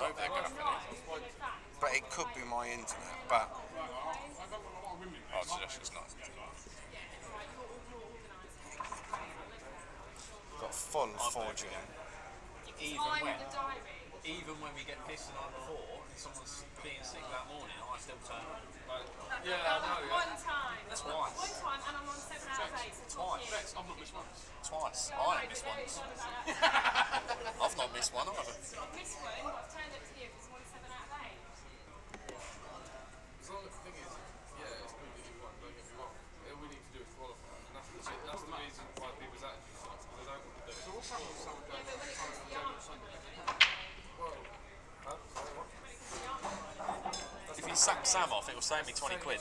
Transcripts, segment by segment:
shot they're going to But it could be my internet, but... Oh, so it's not. Got full 4G. Even when we get pissed the night before and someone's being sick that morning, I still turn up. Yeah, I know. One time. Twice. One time, and I'm on 7 out of 8. So Twice. I've not missed once. Twice. I haven't missed once. I've not missed one either. This one, I've turned up to you, it's 1 7 out of 8. As long as the thing is, yeah, it's good that you won, don't get me wrong. All we need to do is qualify, and that's the reason why people's attitude sucks, because they don't want to do it. So what's happening with someone going But when it comes to the army, If you sack Sam off, it will save me 20 quid.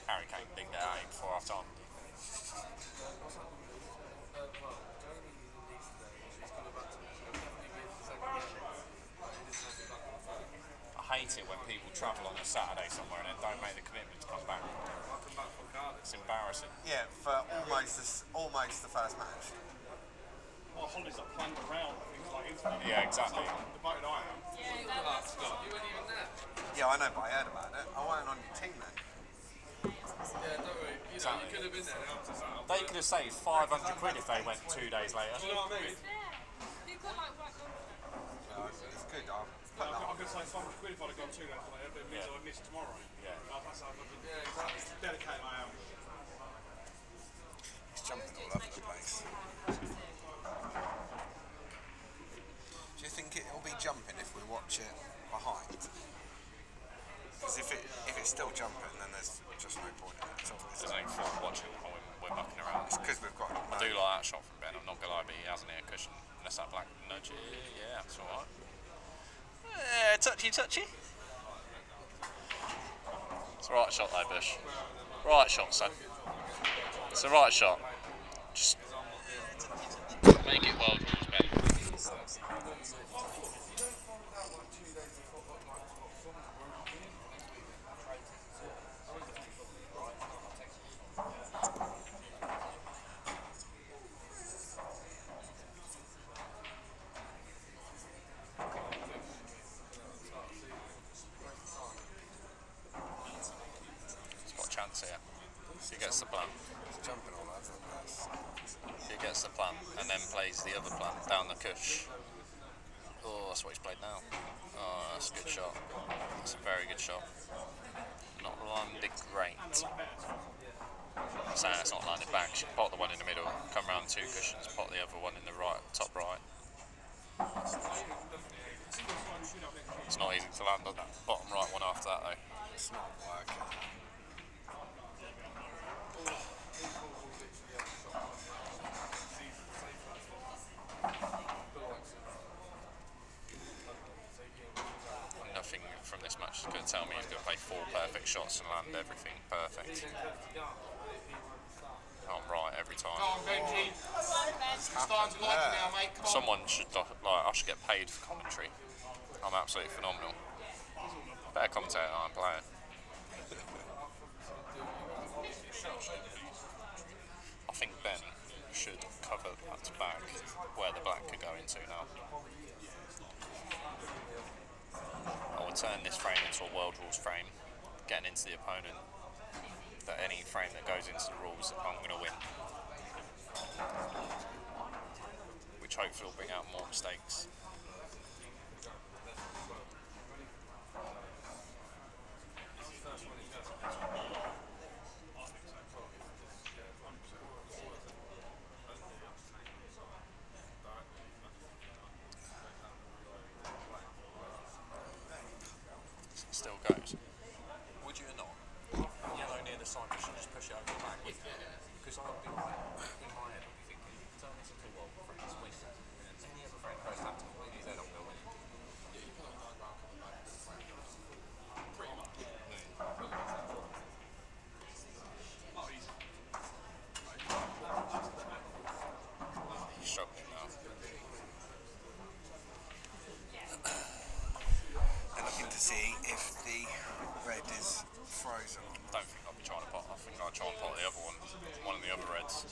Harry Kane dinged it out before half time. I hate it when people travel on a Saturday somewhere and then don't make the commitment to come back. It's embarrassing. Yeah, for almost the first match. Well, holidays are planned around things like internet. Yeah, exactly. The boat I am. yeah, that's You weren't even there. Yeah, I know, but I heard about it. I wasn't on your team then. Yeah, don't worry. You know, you could have been there now to say. They could have saved 500 quid if they went 2 days later. You know what I mean? You've got like right on. It's good. I'll put that I on. could say 500 quid if I'd have gone 2 days later, but it means Yeah. I'd missed tomorrow. Yeah. That's how Yeah, exactly. dedicated I am. It's jumping all over the place. Do you think it'll be jumping if we watch it behind? Because if it's still jumping, then there's just no point in it. There's no fun watching while we're mucking around. It's because we've got I do like that shot from Ben, I'm not gonna lie, but he hasn't hit a cushion. Unless that black nudge, yeah, that's alright. Touchy. It's the right shot though, Bush. Right shot, son. It's the right shot. Just make it world rules, Ben. He's got a chance here. So he gets the plan. It's jumping all over the place. He gets the plan and then plays the other plan down the cush. Oh, that's what he's played now. Oh, that's a good shot. That's a very good shot. Not landed great. I'm saying it's not landed back. She can pot the one in the middle, come around 2 cushions, pot the other one in the right, top right. It's not easy to land on that bottom right one after that though. It's not working. Nothing from this match is going to tell me he's going to play 4 perfect shots and land everything perfect. I'm right every time. Come on, Benji. Starting to like it now, mate. Come on. Someone should, I should get paid for commentary. I'm absolutely phenomenal. Better commentator than I'm playing. I think Ben should cover that back where the black could go into now. I will turn this frame into a world rules frame, getting into the opponent. That any frame that goes into the rules, I'm going to win. Which hopefully will bring out more mistakes. Still goes. Would you not? Yellow near the side, you should just push it over the back. Because I'll be like, in my head, I'll be thinking, turn this into a world friend, it's wasted. Any other friend goes that to win, he's head on the win. Yeah, you can't go around coming back to the frame. Pretty much. He's struggling now. They're looking to see if the red is frozen on. I don't think I'll be trying to pot. I think I'll try and pot the other one of the other reds.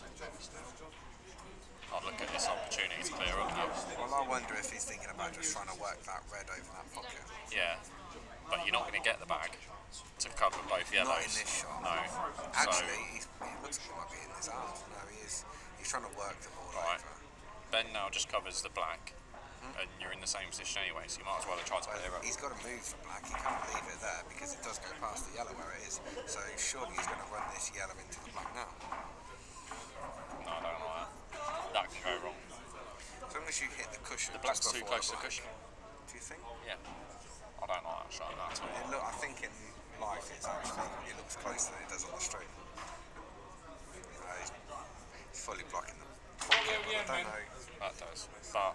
I'll look at this opportunity to clear up now. Well, I wonder if he's thinking about just trying to work that red over that pocket. Yeah, but you're not going to get the bag to cover both yellows. Not in this shot. No. Actually, he looks like he might be in his arms. No, he is. He's trying to work the ball Right. over. Ben now just covers the black, and you're in the same position anyway, so you might as well have tried to clear up. He's got to move the black. He can't leave it there because it does go past the yellow where it is. So surely he's going to run this yellow into the black now. No, I don't like that. That can go wrong. As long as you hit the cushion. The black's just too before close to the black. cushion. Do you think? Yeah. I don't like that shot at all. Look, I think in life it looks closer than it does on the street. You know, he's fully blocking them. I don't know. That does. But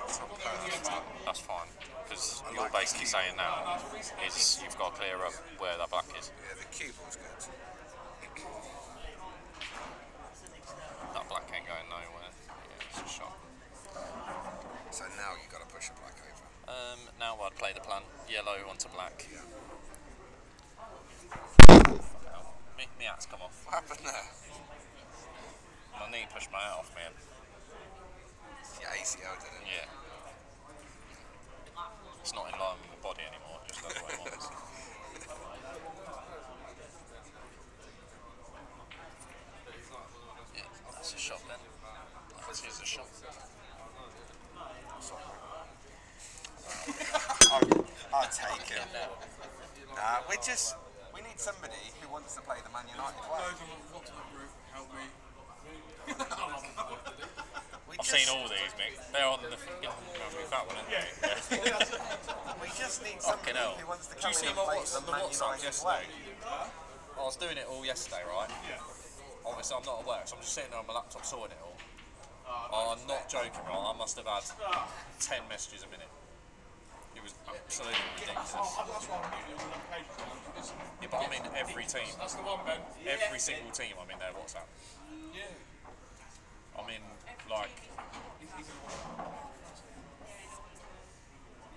It's not perfect. that's fine. Because you're basically saying now is you've got to clear up where that black is. Yeah, the cue ball's good. That black ain't going nowhere. Yeah, it's a shot. So now you've got to push a black over. Now I'd play the plan yellow onto black. Yeah. Me hat's come off. What happened there? My knee pushed my hat off me. Yeah, ACL did it. Yeah. It's not in line with my body anymore, it just does what it wants. Yeah, that's a shot then. That is a shot. I'll take it. We need somebody who wants to play the Man United way. Help me. I've seen all these, Mick. They're on the that one, aren't they? Yeah. We just need Fucking somebody hell. who wants to Do come you see in and my play WhatsApp, the the Man WhatsApp United yesterday? way. I was doing it all yesterday, right? Yeah. Obviously, I'm not at work, so I'm just sitting there on my laptop sorting it all. I'm not joking, right? I must have had 10 messages a minute. It was absolutely ridiculous. Yeah, but I'm in every team. That's the one, Ben. Every single team I'm in their WhatsApp. Yeah. I'm in, like...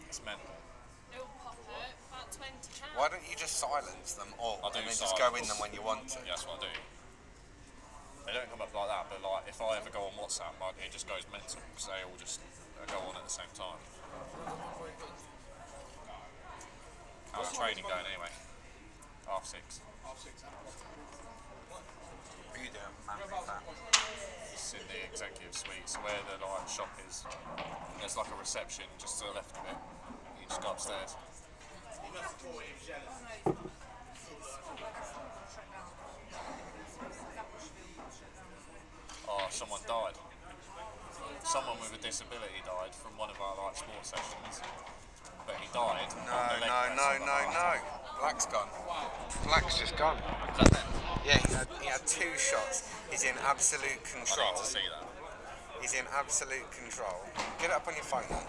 It's mental. It'll pop it, about 20 pounds. Why don't you just silence them all I do and then just go in silence. them when you want to? Yeah, that's what I do. They don't come up like that, but like if I ever go on WhatsApp, it just goes mental because they all just go on at the same time. How's training going anyway? 6:30. What are you doing, man? It's in the executive suite, so where the shop is. There's like a reception just to the left of it. You just go upstairs. Oh, someone died. Someone with a disability died from one of our sports sessions. But he died. No. Black's gone. Black's just gone. Is that them? Yeah, he had 2 shots. He's in absolute I control. need to see that. He's in absolute control. Get it up on your phone then.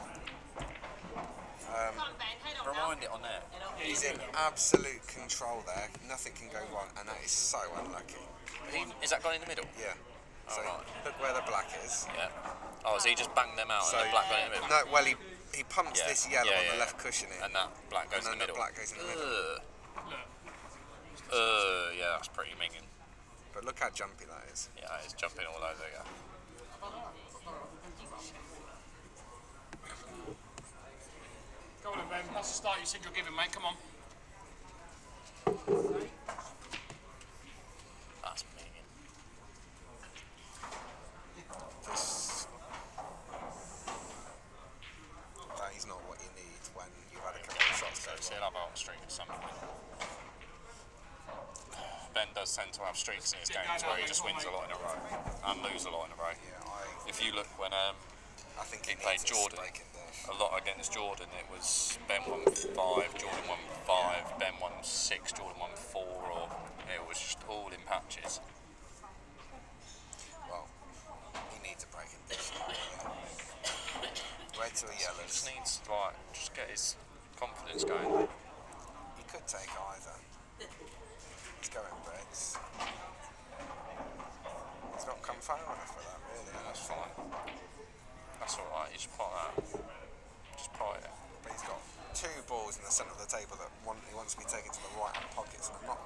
Come on, Ben, head on now. Rewind it on there. He's in absolute control there. Nothing can go wrong, and that is so unlucky. Is that gone in the middle? Yeah. So right. look where the black is. Yeah. Oh, so he just banged them out So and the black went in the middle? no, well he pumps Yeah. this yellow Yeah, on the yeah. left cushion in, And that black goes and in then the the middle? black goes in the middle. Yeah, that's pretty minging. But look how jumpy that is. Yeah, it's jumping all over again. Go on then, Ben. That's the start you said you're giving, mate. Come on. That's minging. That is not what you need when you've had a couple of shots go. So he'll have a streak at some point. Ben does tend to have streaks in his games where he just wins a lot in a row and lose a lot in a row. Yeah, If you look when I think he he played needs a Jordan, spike in there. a lot against Jordan, it was Ben won 5, Jordan won 5, Ben won 6, Jordan won 4, or it was just all in patches. Well, he needs a break in this. Reds or He yellows. just needs to just get his confidence going. He could take either. He's going reds. He's not come far enough for that, really. Yeah, that's fine. That's alright, you just pot that. Just pot it. But he's got two balls in the centre of the table that he wants to be taken to the right hand pockets, and I'm not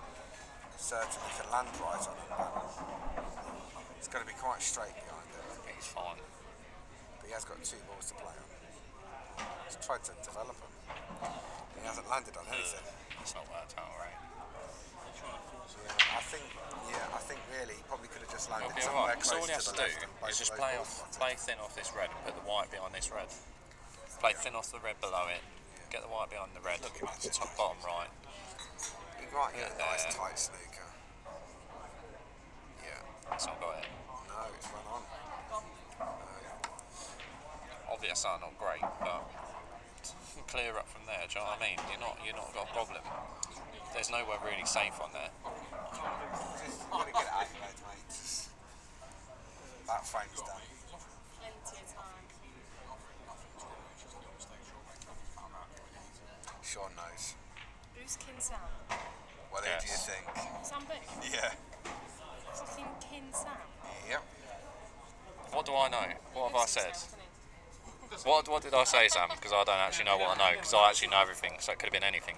certain he can land right on them, but it's got to be quite straight behind it. He's fine. But he has got two balls to play on. He's tried to develop them. He hasn't landed on anything. It's not worked out, right? Yeah, I think really he probably could have just landed It'll be somewhere alright, because all close he to has the to do left. And both is of just those play balls off, got play it. thin off this red and put the white behind this red. Play thin off the red below it, get the white behind the red, top bottom right. He might get a nice there. tight snooker. Yeah. It's not got it. No, it's run on. Obvious are not great, but clear up from there. Do you know what I mean? You're not got a problem. There's nowhere really safe on there. Just got to get it out of your head, mate. Just, that frame's done. Plenty of time. Sean knows. Who's Kin Sam? What do you Yes. think? Sam Booth? Yeah. Fucking Kin Sam. Yep. What do I know? What have I said? What did I say, Sam? Because I don't actually know what I know, because I actually know everything, so it could have been anything.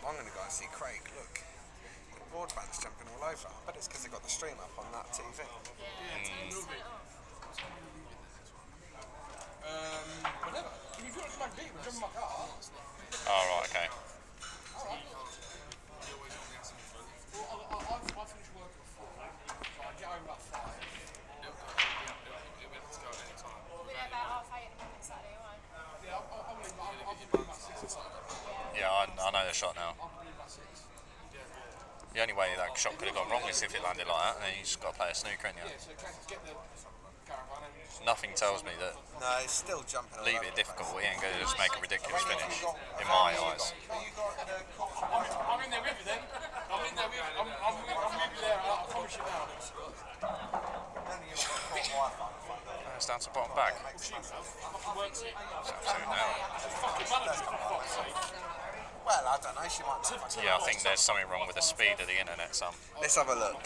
I'm going to go and see Craig. Look, the broadband's jumping all over. I bet it's because they got the stream up on that TV. Yeah, turn it off. Whatever. If you want to come back deep, jump in my car. Oh, right, okay. Well, I finish work at 4, so I get home about 5. We'll be about 8:30 on Saturday, right? Yeah, I'll leave about 6 or something. Yeah, I know the shot now. I'll leave about 6. The only way that shot could have gone wrong is if it landed like that, and then you just got to play a snooker, ain't you? Yeah, so get the caravan and just... Nothing tells me that No, it's still jumping all leave over it the difficult. place. He ain't going to just make a ridiculous finish, in my eyes. I'm in there with you then. I'm in there with you. I'm with you there. I promise you now. It's down to bottom back. Fucking works it. It's absolute nail. Fucking manager, for fuck's sake. Well, I don't know. She might not. Yeah, I think there's something wrong with the speed of the internet, Sam. Let's have a look.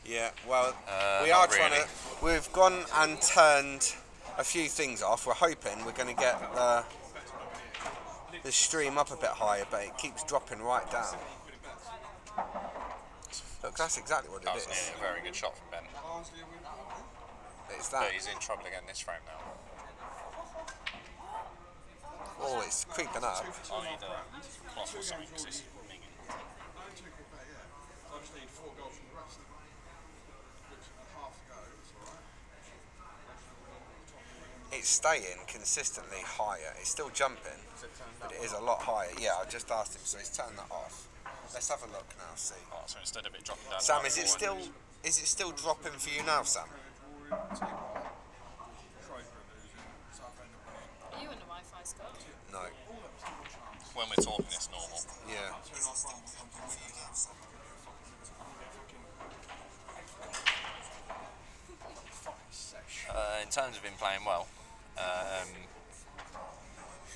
Yeah, well, we are not trying really. to. We've gone and turned a few things off. We're hoping we're going to get the stream up a bit higher, but it keeps dropping right down. Look, that's exactly what it That was is. a very good shot from Ben. It's But that. he's in trouble again this frame now. Oh, it's creeping up. I need a cloth or something, because it's minging. I just need 4 goals from the rest. Which half to go, it's alright. It's staying consistently higher. It's still jumping, but it is a lot higher. Yeah, I just asked him, so he's turned that off. Let's have a look now. See. Oh, so instead of it dropping down... Sam, to is it forward- still dropping for you now, Sam? Are you on the Wi-Fi, Scott? No. When we're talking, it's normal. Yeah. In terms of him playing well,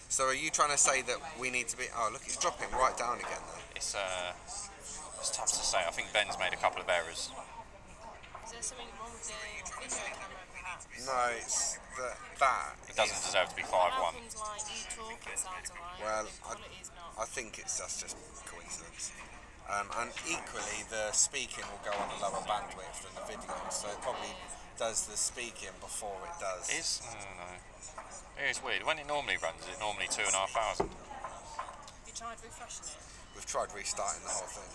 So are you trying to say that we need to be? Oh, look, it's dropping right down again though. it's tough to say. I think Ben's made a couple of errors. Is there something wrong with the video camera, perhaps? No, it's that. It doesn't is- deserve to be How 5-1. things like you talking sounds alright, Well, the quality's not. I think that's just coincidence. And equally, the speaking will go on a lower bandwidth than the video, so it probably does the speaking before it does. No. It's weird. When it normally runs, it's normally 2,500. Have you tried refreshing it? We've tried restarting the whole thing.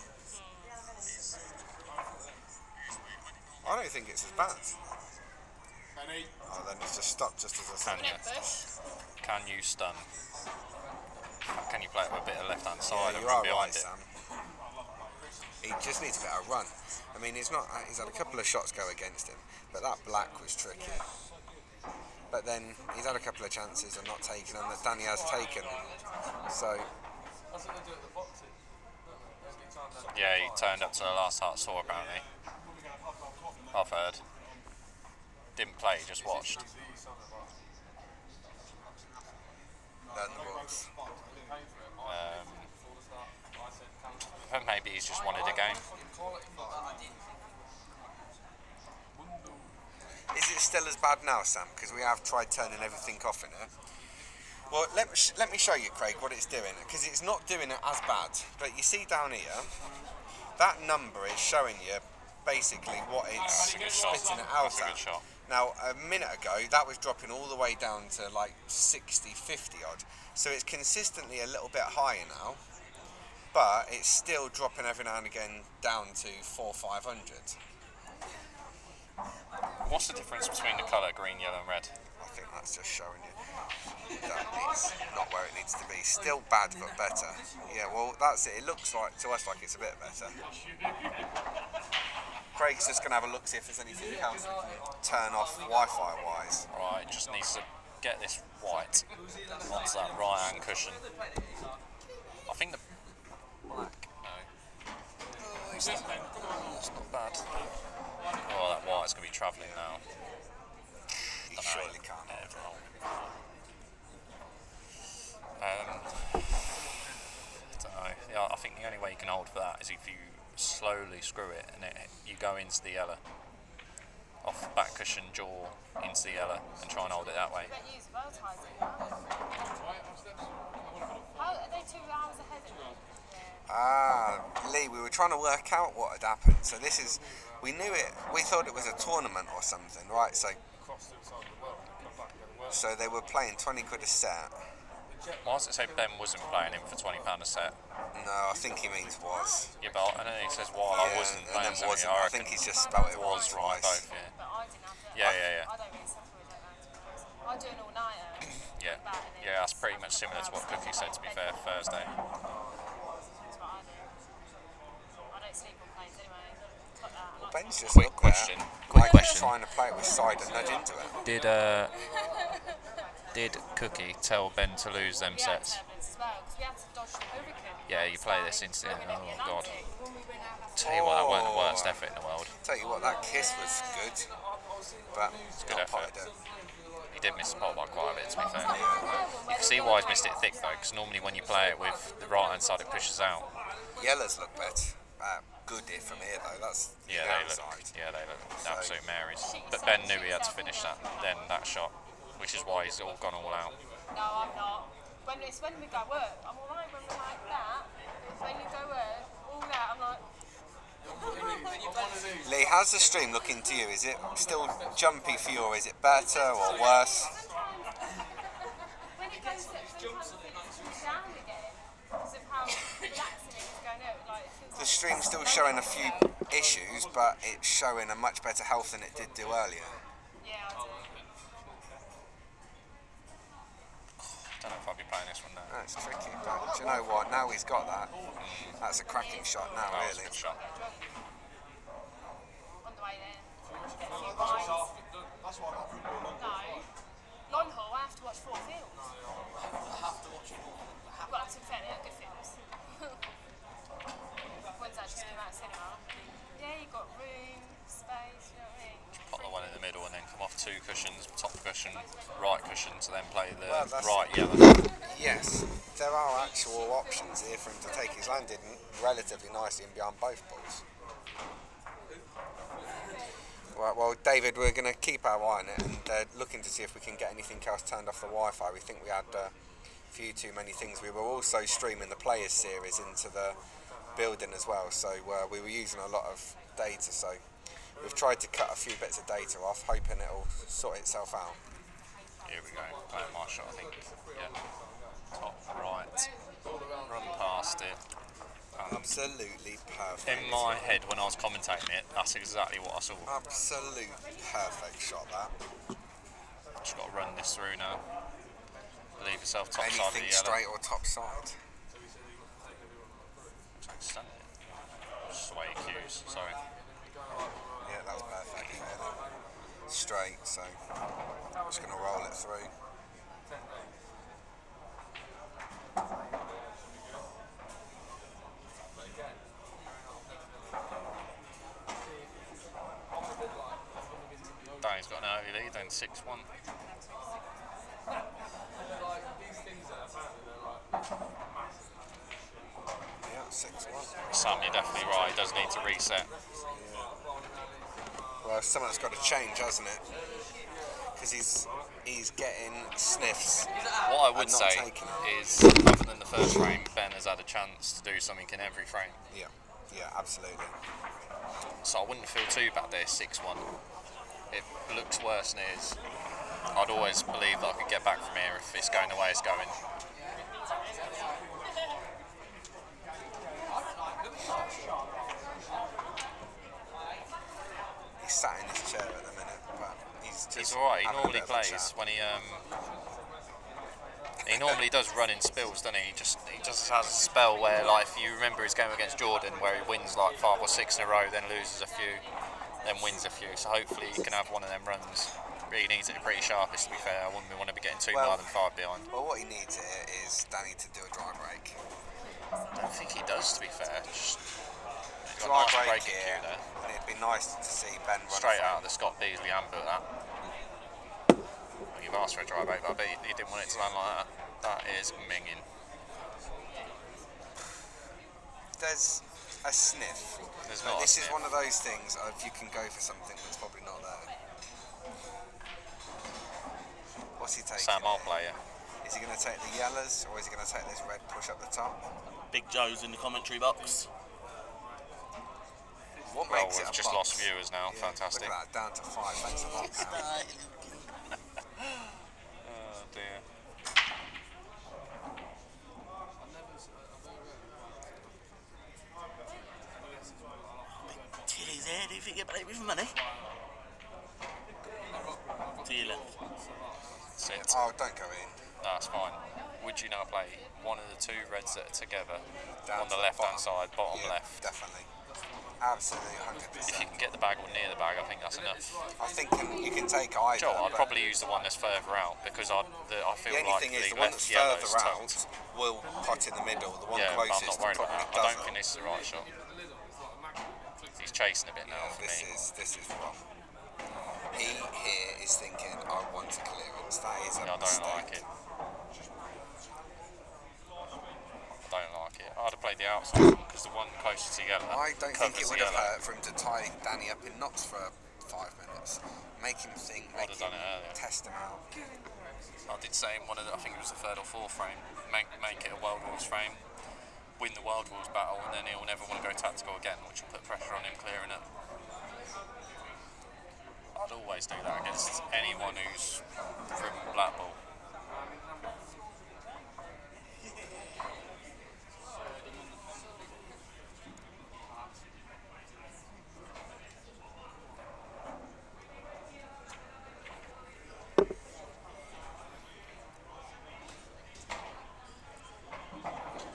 I don't think it's as bad. Benny. Oh, then it's just stopped just as I said. Can you? Can you stun? Can you play it with a bit of left-hand side Yeah, and you run are behind right, it? Sam. He just needs a bit of run. I mean, he's had a couple of shots go against him, but that black was tricky. But then he's had a couple of chances and not taken them that Danny has taken. So That's what they do at the boxing. Yeah, he turned up to the last heart saw apparently. I've heard. Didn't play, just watched. learn the rules. Maybe he's just wanted a game. still as bad now, Sam? Because we have tried turning everything off in it. Well, let me show you, Craig, what it's doing. Because it's not doing it as bad. But you see down here, that number is showing you basically what it's spitting it out at. Now, a minute ago, that was dropping all the way down to like 60, 50 odd. So it's consistently a little bit higher now. But it's still dropping every now and again down to 400, 500. What's the difference between the colour green, yellow and red? I think that's just showing you that it's not where it needs to be. Still bad, but better. Yeah, well, that's it. It looks like to us like it's a bit better. Craig's just going to have a look, see if there's anything else we can turn off Wi-Fi wise. Right, just needs to get this white onto that right hand cushion. I think the black, no. It's not bad. Oh, that white's going to be travelling now. You surely can't. I don't know. Yeah, I think the only way you can hold for that is if you slowly screw it and you go into the yellow. Off the back cushion, jaw into the yellow and try and hold it that way. Don't use bow ties in that. How are they 2 hours ahead of me? Lee, we were trying to work out what had happened. So this is, we knew it, we thought it was a tournament or something, right? So they were playing 20 quid a set. Why does it say Ben wasn't playing him for £20 a set? No, I think he means was. Yeah, but and then he says while I wasn't playing and then wasn't. I I think he's just spelt it was right twice. both, yeah. But I didn't have to. Yeah. I don't really suffer with it now. I do an all-nighter. Yeah, that's pretty much similar to what Cookie said, to be fair, Thursday. That's what I do. I don't sleep on planes anyway. Fuck that. I like Ben's just Quick looked question. there, Quick like question. trying to play it with side and nudge into it. Did Cookie tell Ben to lose them we had sets? turbulence as well, because we had to dodge the hurricane. Yeah, you play this into it. Oh god. When we went out, Tell you what, that weren't the worst effort in the world. Tell you what, that kiss was good, but good not effort. potted it. He did miss the pot by quite a bit, to be fair. You can see why he's missed it thick though, because normally when you play it with the right hand side, it pushes out. Yellows look better. Good here from here though. That's Yeah, the they outside. look absolute Marys. But Ben knew he had to finish that shot, which is why he's all gone all out. no, I'm not. When we go work, I'm alright when we're like that. But when you go work, all that, I'm like. Lee, how's the stream looking to you? Is it still jumpy for you, or is it better or worse? When it goes down again, because of how relaxing it is going out, like it feels The stream's still showing a few issues, but it's showing a much better health than it did do earlier. Yeah, I do. Don't know if I'll be playing this one now. That's tricky, but do you know what? Now he's got that. That's a cracking shot now, That was a really. good shot. On the way there. Get a few wines. No. Long haul, I have to watch 4 films. Well, to be fair, they're good films. Ones that just came out of cinema. Yeah, you got room, space, you know what I mean? Pop the one in the middle and then come off 2 cushions, top cushion, right cushion, to then play the Well, that's- right yellow. Yes, there are actual options here for him to take. He's landed relatively nicely in behind both balls. Right, well, David, we're going to keep our eye on it and looking to see if we can get anything else turned off the Wi-Fi. We think we had a few too many things. We were also streaming the Players series into the building as well, so we were using a lot of data. So we've tried to cut a few bits of data off, hoping it'll sort itself out. Here we go, playing Marsh, I think. Yeah. Top right. Run past it. Absolutely perfect. In my head, when I was commentating it, that's exactly what I saw. Absolute perfect shot, that. Just got to run this through now. Leave yourself top side of the Anything yellow. straight or top side? Stunning. Sway cues, sorry. Yeah, that was perfect. Yeah, straight, so I'm just going to roll it through. Danny's got an early lead, then 6-1. Yeah, 6-1. Sam, you're definitely right, he does need to reset. Well, something's got to change, hasn't it? Because he's getting sniffs. What I would and not say taking it. is, other than the first frame, Ben has had a chance to do something in every frame. Yeah, absolutely. So I wouldn't feel too bad there, 6-1. It looks worse than it is. I'd always believe that I could get back from here if it's going the way it's going. He's sat in his chair at the minute, but He's alright, he having a normally bit of a plays chat. when he normally does run in spills, doesn't he? He just has a spell where, like, if you remember his game against Jordan, where he wins like 5 or 6 in a row, then loses a few, then wins a few. So hopefully he can have one of them runs. Really needs it pretty sharpish, to be fair. I wouldn't want to be getting too more than 5 behind. Well, what he needs here is Danny to do a dry break. I don't think he does, to be fair. Just he's got a Dry nice break breaking here, cue there. and it'd be nice to see Ben run Straight through. out of the Scott Beasley handbook, that. You've asked for a dry break, but I bet he didn't want it to land like that. That is minging. There's a sniff. There's But not a this is sniff. one of those things of you can go for something that's probably not there. What's he taking? Sam, I'll here? play you. Is he going to take the yellows or is he going to take this red push up the top? Big Joe's in the commentary box. What Well, makes it we've a just box? lost viewers now. Yeah, Fantastic. Look at that, down to 5. Thanks a lot, Sam. Oh dear. Tilly's here, do you think you're playing with money? To your left. Sit. Oh, don't go in. That's fine. Would you now play one of the 2 reds that are together Down on the to left hand bottom. side, bottom Yeah, left? Definitely. Absolutely, If 100%. you can get the bag or near the bag, I think that's enough. I think you can take either. Joe, I'd but probably use the one that's further out because I feel the only like thing is, the the one left that's yellow further is out tucked. will pot in the middle. The one Yeah, but I'm closest not worried probably about that. I doesn't. don't think this is the right shot. He's chasing a bit now for this me. is wrong. He here is thinking, I want a clearance. That is a Yeah, I don't mistake. like it. I don't like it. I'd have played the outside because the one closest to yellow. I don't think it covers would the have yellow. hurt for him to tie Danny up in knots for 5 minutes. Make him think, I'd make have done him it earlier. test him out. I did say in one of the, I think it was the 3rd or 4th frame, make it a World Wars frame, win the World Wars battle, and then he'll never want to go tactical again, which will put pressure on him clearing it. I'd always do that against anyone who's from Blackpool.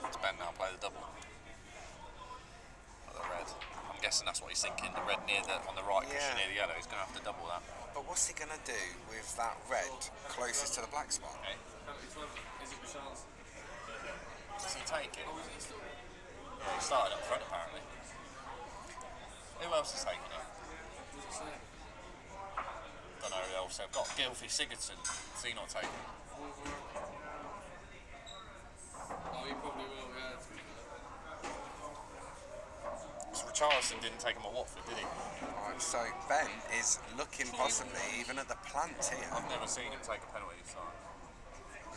It's Ben now play the double. Or the red. I'm guessing that's what he's thinking. The red on the right cushion Yeah. near the yellow. He's going to have to double that. But what's he going to do with that red closest to the black spot? Is it Bichar's? Does he take it? He started up front apparently. Who else is taking it? Don't know who else. I've got Gylfi Sigurdsson. Is he not taking it? Oh, he probably will, yeah. So Richarlison didn't take him at Watford, did he? Right, so Ben is looking possibly even at the plant here. I've never seen him take a penalty, so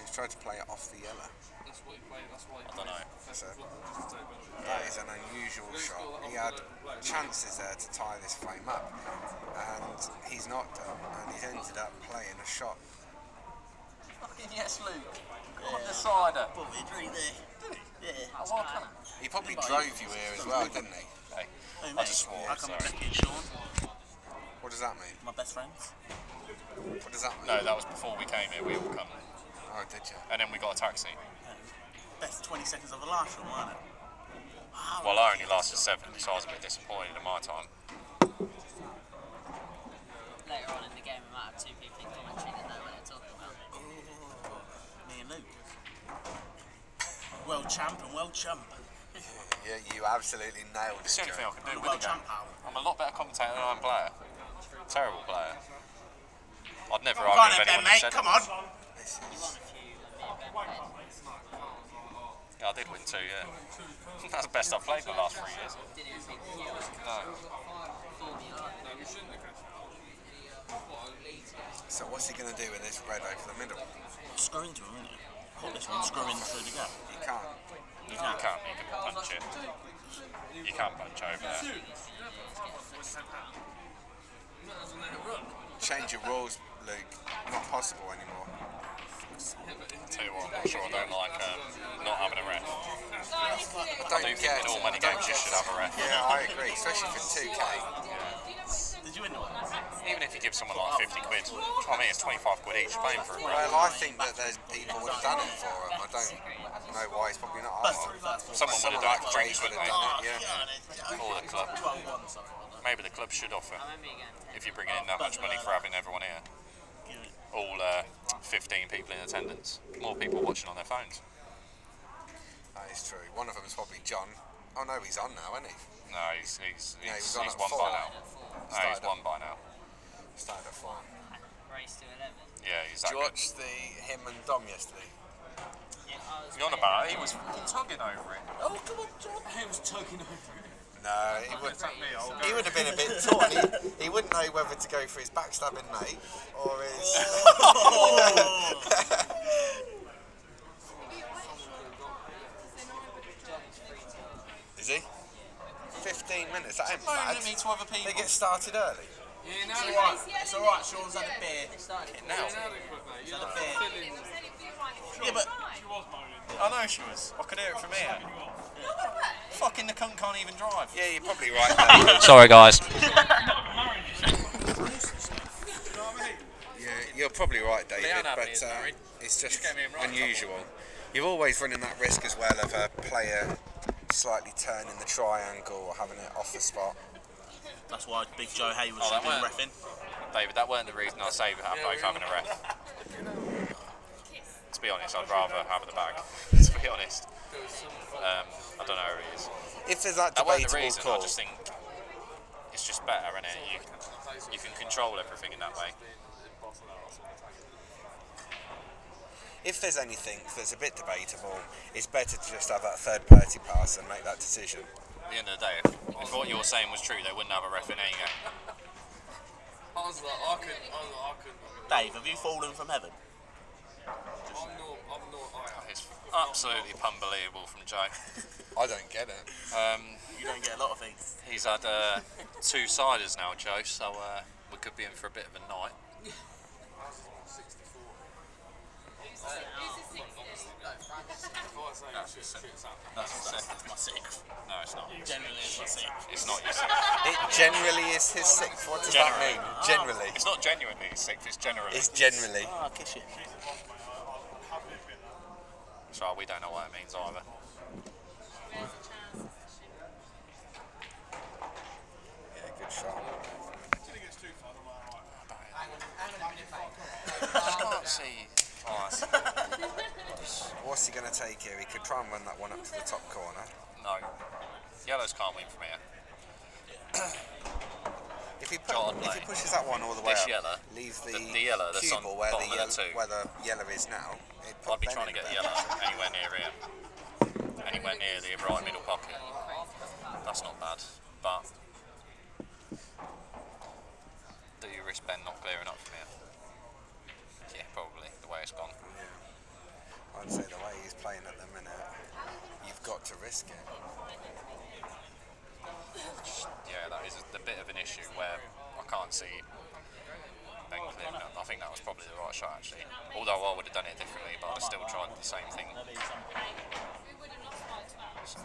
He's tried to play it off the yellow. That's what he played, that's why he I don't know. So just to take penalty. that is an unusual shot. He had chances there to tie this frame up, and he's not done, and he's ended up playing a shot. Fucking yes, Luke. On the cider. Put me right there. Did he? Yeah. Oh, well done. He probably drove you here as well, didn't he? Hey, Hey, I mate, just swore, I come sorry. Becky and Sean, What does that mean? my best friends. What does that mean? No, that was before we came here. We all come. Oh, did you? And then we got a taxi. Best 20 seconds of the last one, wasn't it? Wow. Well, I only lasted 7, so I was a bit disappointed in my time. Later on in the game, we might have 2 people in commentary that know what they're talking about. Me and Luke. World champ and world chump. Yeah, you absolutely nailed it. It's the only thing I Joe. can do with World the game. champ power. I'm a lot better commentator than I'm player. Terrible player. I'd never Come on argue then, with anyone who mate, said come that. on. This You is won a few, me and Ben played. Yeah, I did win 2, yeah. That's the best I've played in the last 3 years. Didn't even beat the Euro. No. 4 behind. No, we shouldn't have cashed. So what's he going to do with this red over the middle? Screw into him, isn't it? Put this one, screw in through the gap. He can't. You can't. You can't. You can punch it. You can't punch over there. Change your rules, Luke. Not possible anymore. Tell you what, I'm not sure I don't like not having a ref. I do think get in all it. many games you should have a ref. Yeah, I agree, especially for 2K. Did you win the one? Even if you give someone like 50 quid, I mean it's 25 quid each paying for a ref. Well, I think that there's people would have done it for him. I don't know why he's probably not asked. Someone would have done it, Grace wouldn't would they? have done it, yeah. Or the club. 12-1, sorry. Maybe the club should offer, I remember you going 10. if you're bringing in that much money for having everyone here. All 15 people in attendance. More people watching on their phones. That is true. One of them is probably John. Oh no, he's on now, isn't he? No, he's on at won 4. by now. No, he's won by now. Started at 4. Race to 11. Yeah, he's Did that you good. watch him and Dom yesterday? Yeah, I was You're on about it, he was tugging over it. Oh, come on, John. He was tugging over it. No, he would have been a bit torn. He wouldn't know whether to go for his backstabbing mate or his... Is he? 15 minutes, that ain't bad. Me to other people. They get started early. Yeah, It's alright. It's alright. Sean's had a beer. Now. She's had a beer. Yeah, but I know she was. I could hear it from here. Fucking the cunt can't even drive. Yeah, you're probably right, David. Sorry guys. Yeah, you're probably right, David, Leon but Abbey is married. it's just You came in right. unusual. You're always running that risk as well of a player slightly turning the triangle or having it off the spot. That's why Big Joe Hayward Oh, should that be weren't- refing. David, that weren't the reason I say both having a ref. To be honest, I'd rather have the bag. To be honest. I don't know who he is. If there's that That weren't the debatable reason, call, I just think it's just better, isn't it? You can control everything in that way. if there's anything that's a bit debatable, it's better to just have that third party pass and make that decision. At the end of the day, if what you're saying was true, they wouldn't have a ref in any game. I was like, I couldn't. Dave, have you fallen from heaven? I'm not. It's absolutely unbelievable from Joe. I don't get it. You don't get a lot of things. He's had 2-siders now, Joe, so we could be in for a bit of a night. That's my sixth. No, it's not. Generally, it's my sixth. It's not your sixth. It generally is his sixth. What does that mean? Generally. It's not genuinely his sixth, it's generally. It's generally. Oh, I'll kiss you. So we don't know what it means either. Yeah, good shot. I can't see. Oh, What's he going to take here? He could try and run that one up to the top corner. no. Yellows can't win from here. If he Play. pushes that one all the way This up, yellow, leave the yellow that's on cubicle where bottom of the two. where the yellow is now. I'd be trying to get the yellow anywhere near here. Anywhere near the right middle pocket. That's not bad, but do you risk Ben not clearing up from here? Yeah, probably, the way it's gone. Yeah. I'd say the way he's playing at the minute, you've got to risk it. Yeah, that is a bit of an issue where I can't see Ben clearing up. I think that was probably the right shot actually. Although I would have done it differently, but I'd have still tried the same thing. So,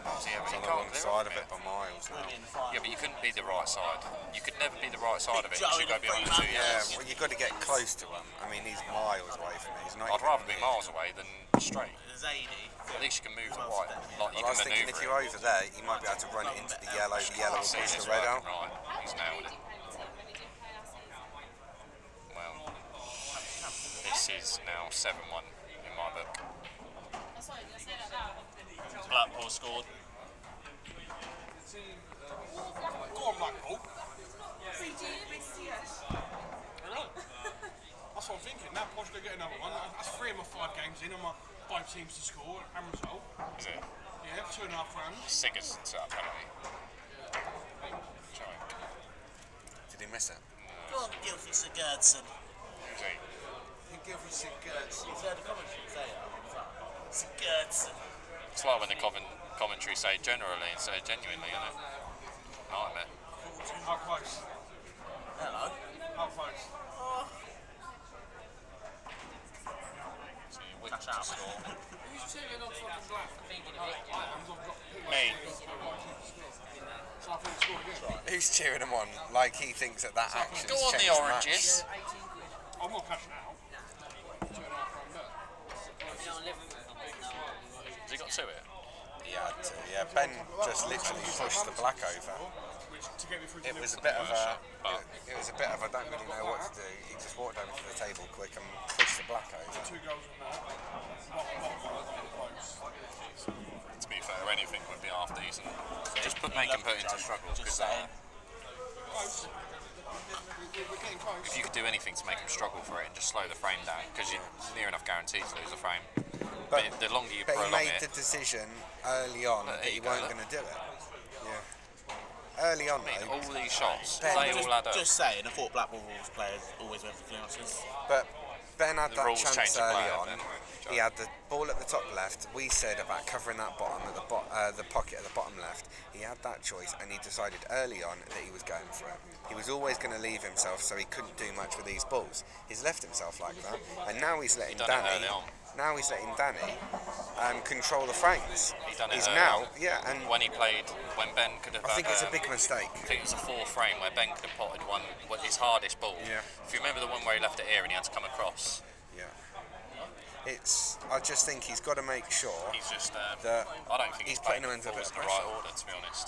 yeah, but It's you on the can't wrong clear side up of it by miles now. Yeah, but you couldn't be the right side. You could never be the right side of it. You should go beyond the 2 Yeah, yards. well, you've got to get close to him. I mean, he's miles away from me. He's not I'd even rather be near. miles away than straight. Zadie. At least you can move the white. Like you Well, I can was thinking if manoeuvre you're it. over there, you might be able to run it into the yellow. The yellow will See, push it's the red out. working right. He's nailed it. Well, this is now 7-1 in my book. Blackpool scored. Go on, Blackpool. That's what I'm thinking. Now Posh going to get another one. That's 3 of my 5 games in. I'm 5 teams to score and result. Is it? Yeah, 2.5 rounds. Siggers set up penalty. Joe. Did he miss it? No, Go on, Gilfie Sigurdsson. Who's he? Gilfie Sigurdsson. You've heard the commentary say that all the time. Sigurdsson. It's like when the commentary say generally instead of genuinely, isn't it? Nightmare. How close? Hello. How close? So you win Cash to out. score. Who's cheering on fucking black? Me. So I think score again. Who's cheering him on? Like he thinks that action's Go on the changed oranges. I'm not cashing out. £2.5 bet. Has he got to it? He had to. Yeah, Ben just literally pushed the black over. To get me through It was a bit of a. It was a bit of I don't really know what to do. He just walked over to the table quick and pushed the black over. 2 goals in there. Close. To be fair, anything would be half decent. Just make him put into struggles because Close. We're getting close. if you could do anything to make him struggle for it and just slow the frame down, because you're near enough guaranteed to lose the frame. But the longer you But he prolong made it, the decision early on There that you he go, weren't look. going to do it. Yeah. Early on, I mean, though. all these shots, Ben, they all add up. Just saying, I thought Blackpool Wolves players always went for clearances. But Ben had The that rules chance changed the early player on. then. He had the ball at the top left. We said about covering that bottom at the pocket at the bottom left. He had that choice, and he decided early on that he was going for it. He was always going to leave himself, so he couldn't do much with these balls. He's left himself like that, and now he's letting done it Danny. early on. Now he's letting Danny control the frames. He done it He's early now, on. yeah, and When Ben could have I think had, it's a big mistake. I think it was a 4th frame where Ben could have potted his hardest ball. Yeah. If you remember the one where he left it here and he had to come across, Yeah. I just think he's got to make sure he's just. that I don't think he's he's putting playing him into a balls bit in of the right pressure. order, to be honest.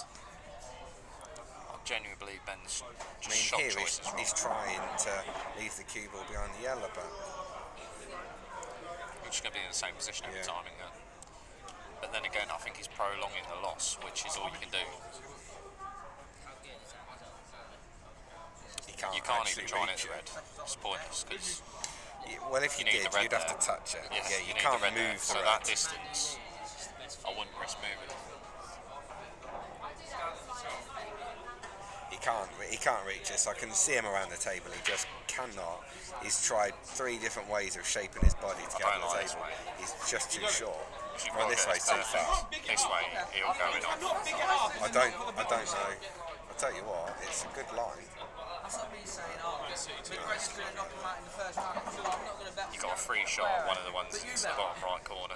I genuinely believe Ben's I just mean, shot here choices wrong. he's trying to leave the cue ball behind the yellow, but We're just going to be in the same position every Yeah. time. But then again, I think he's prolonging the loss, which is all you can do. he can't. You can't actually even try and reach hit the it. red. It's pointless because Well, if you you need did, the red you'd have there. to touch it. yeah, you need can't the red there. move the So red. that distance, I wouldn't risk moving. He can't reach it. So I can see him around the table. He just cannot. He's tried 3 different ways of shaping his body to get I to don't the like this table. way. He's just too short. You've Well, got to this get way's too perfect. far. This way, he'll go in on. I don't know. I'll tell you what, it's a good line. You got a free shot at one of the ones into the bottom right corner.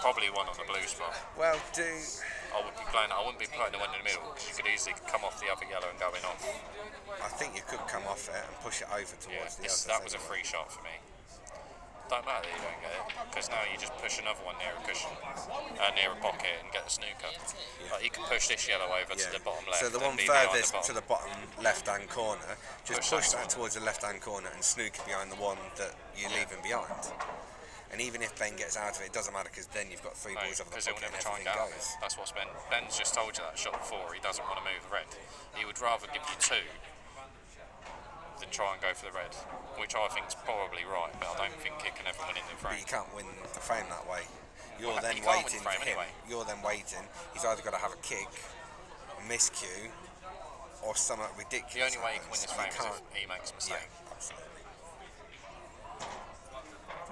Probably one on the blue spot. Well, I wouldn't be playing the one in the middle because you could easily come off the other yellow and go in off. I think you could come off it and push it over Yeah, towards the other. that was a free shot for me. Don't matter that you don't get it because now you just push another one near a cushion, near a pocket and get the snooker. Like you can push this yellow over to the bottom left. So the and one be behind furthest the to the bottom left-hand corner, just Push push that that towards the left-hand corner and snooker behind the one that you're leaving behind. And even if Ben gets out of it, it doesn't matter because then you've got 3 balls over the because he'll pocket and never try and everything get out of goes. it. That's what's Ben's just told you that shot before. He doesn't want to move the red. He would rather give you 2 than try and go for the red, which I think is probably right, but I don't think it can ever win in the But frame. you can't win the frame that way. You're Well, then you can't win waiting the frame for him. anyway. You're then waiting. He's either got to have a kick, a miscue, or something ridiculous. The only way you can win this frame happens. is if he makes a mistake. Yeah, absolutely.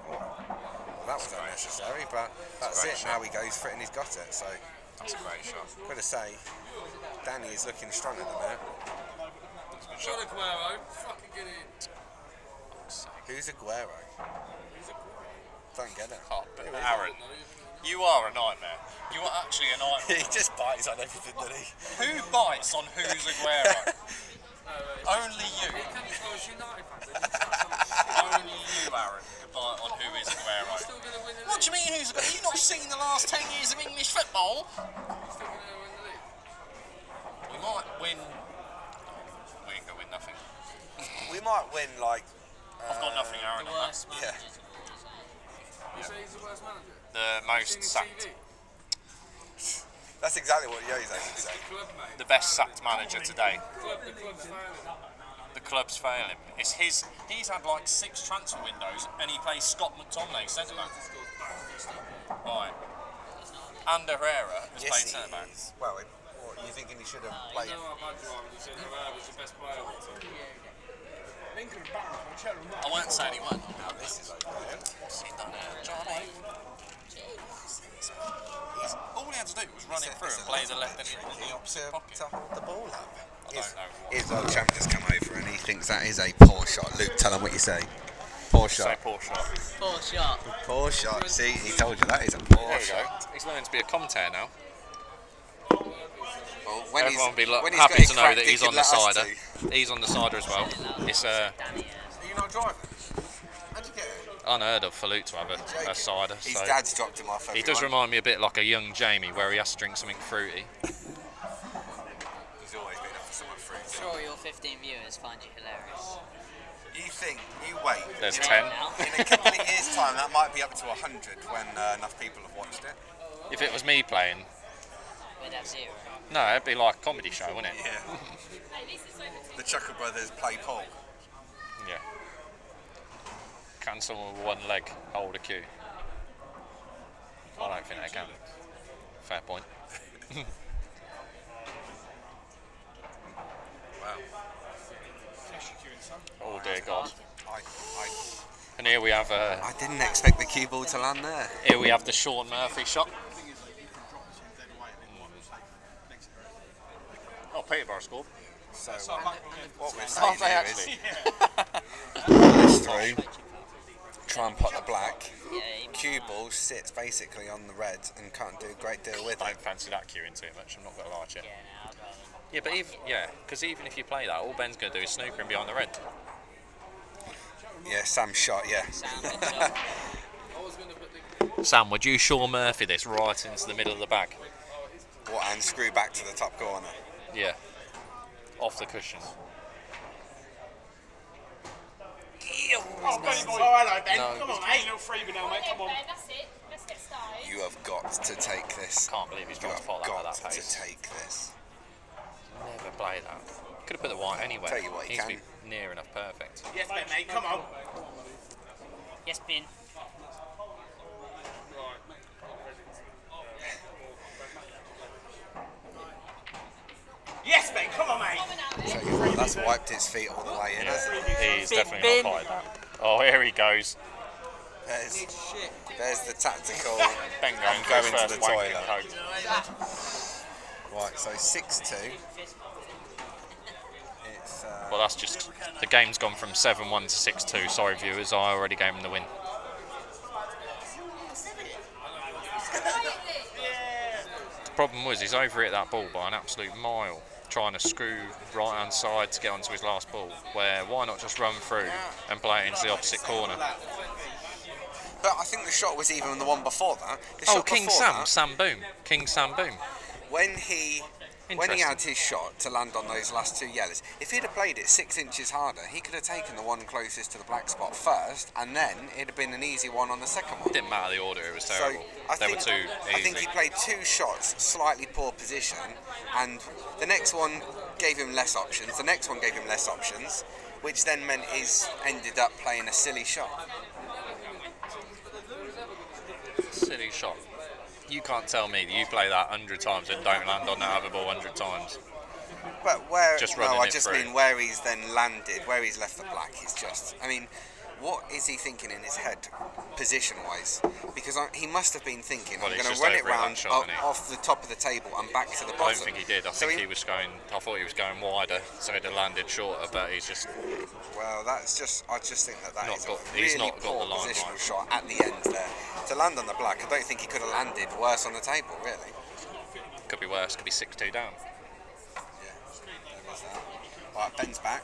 Well, that was unnecessary, but that's great it. Now he goes for it and he's got it. So, That's a great shot. got to say, Danny is looking strong at the minute. Shot Aguero, fucking get in. Who's Aguero? Don't get it. Oh, but Aaron, you are a nightmare. You are actually a nightmare. He just bites on everything, doesn't he? Who bites on who's Aguero? Only you. Only you, Aaron, can bite on who is Aguero. Still gonna win the What do you mean who's Aguero? Have you not seen the last 10 years of English football? Still gonna win the league. We might win. We ain't gonna win nothing. We might win, like, I've got nothing, Aaron. The on that. worst yeah. managers of all time. You say he's the worst manager? The Seen most his sacked. TV? That's exactly what Yo's actually It's saying. the club, mate. The best sacked manager today. The club's failing. The club's failing. It's his. He's had like 6 transfer windows, and he plays Scott McTominay centre back. Right. And Herrera has played Yes, centre back. he is. Well, what, you thinking he should have You played? know how bad you are when you say Herrera was the best player on the team. Ben could have barreled my chair and I won't say he won't. Now this is over here. What's he done here, Johnny? All he had to do was run it through and play the left in the opposite pocket. To hold the ball up. I don't know what. His old champ just come over and he thinks that is a poor shot. Luke, tell him what you say. Poor Say shot. poor shot. Poor shot. Poor shot. See, he told you that is a poor There we go. shot. He's learning to be a commentator now. Well, when Everyone will be when he's happy got it to know cracked, that he he's could on the let us cider. too. He's on the cider as well. It's Danny, Are you not driving? How'd you get it? unheard of for Luke to have a cider. His So dad's dropped him off. he does everyone. remind me a bit like a young Jamie, where he has to drink something fruity. He's always been up for someone fruity. sure your 15 viewers find you hilarious. You think, you wait. There's You know, 10. Now. In a couple of years' time, that might be up to 100 when enough people have watched it. If it was me playing, We'd have 0. no, it'd be like a comedy show, wouldn't it? Yeah. At least it's over to The Chuckle Brothers play Paul. Yeah. Can someone with one leg hold a cue? I don't think they can. Fair point. Wow. Oh dear God. I And here we have didn't expect the cue ball to land there. here we have the Sean Murphy shot. Oh, Peterborough scored. So what we're Oh, saying they here is actually. pull this through, try and pot the black. Yeah, Cue ball sits basically on the red and can't do a great deal with I it. don't fancy that cueing too much. I'm not going to lie to you. yeah, no, I'd rather. Yeah, but because even if you play that, all Ben's going to do is snooker him behind the red. Yeah, Sam's shot, yeah. Sam, good job. Sam, would you Sean Murphy this right into the middle of the bag? What, and screw back to the top corner. Yeah. Off the cushion. Oh, hello, Ben. No. Come on, mate. Little freebie now, mate. Okay, Come on. Ben, that's it. Let's get started. You have got to take this. Can't believe he's You trying to have follow that got at that to pace. take this. Never play that. Could have put the white anywhere. Tell you what, you Needs to can. be near enough perfect. Yes, Ben, mate. Come on. Yes, Ben. Yes, Ben. Come on, mate. So that's wiped its feet all the way in, hasn't it? He's Bin, definitely bin. not played that. Oh, here he goes. There's the tactical Ben going go for his into first the wanking toilet. coat. Right, so 6-2. It's Well, that's just... The game's gone from 7-1 to 6-2. Sorry, viewers. I already gave him the win. The problem was he's over at that ball by an absolute mile, trying to screw right hand side to get onto his last ball, where why not just run through and play it into the opposite corner? But I think the shot was even the one before that. The Oh, shot King before Sam, that, Sam Boom. King Sam Boom. when he Interesting. had his shot to land on those last two yellows, if he'd have played it 6 inches harder, he could have taken the one closest to the black spot first, and then it'd have been an easy one on the second one. Didn't matter the order, it was So terrible. They were too I think easy. he played 2 shots, slightly poor position, and the next one gave him less options. The next one gave him less options, which then meant he's ended up playing a silly shot. Silly shot. You can't tell me that you play that 100 times and don't land on that other ball 100 times. But where? Just no, running I it just through. mean where he's then landed, where he's left the black is just. I mean, what is he thinking in his head, position-wise? Because he must have been thinking, Well, I'm he's going to just run it over it that round shot, isn't he? off the top of the table and back to the bottom. I don't think he did. I So think he was going. I thought he was going wider, so he'd have landed shorter. But he's just Well, that's just. I just think that Not is got- a he's really not got poor the line positional right. shot at the end there. To land on the black, I don't think he could have landed worse on the table, really. could be worse. Could be 6-2 down. Yeah, there is that. Right, Ben's back.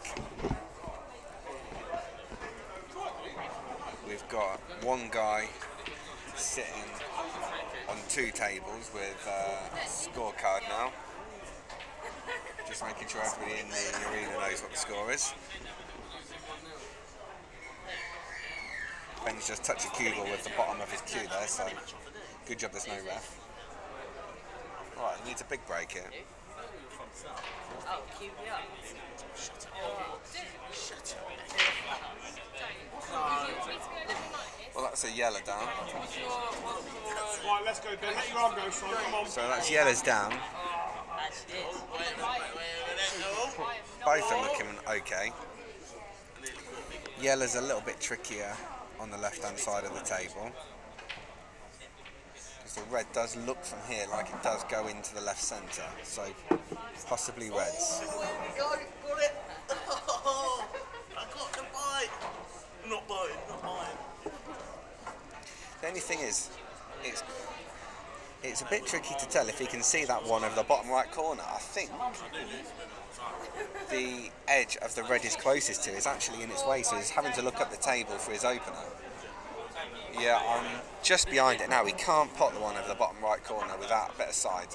We've got one guy sitting on 2 tables with a scorecard now. Just making sure everybody in the arena knows what the score is. Ben's just touched a cue ball with the bottom of his cue there, so good job there's no ref. Right, he needs a big break here. Oh, cue me up. Well, that's a yellow down. Right, let's go, Ben. Let your arm go, son. Come on. So that's yellows down. That's it. Both are looking okay. Yellow's a little bit trickier on the left-hand side of the table. Because the red does look from here like it does go into the left centre. So possibly reds. Got it! I got the bite! Not buying. The only thing is, it's a bit tricky to tell if he can see that one over the bottom right corner. I think the edge of the red is closest to is actually in its way, so he's having to look up the table for his opener. Yeah, I'm just behind it now. He can't pot the one over the bottom right corner without a bit of side.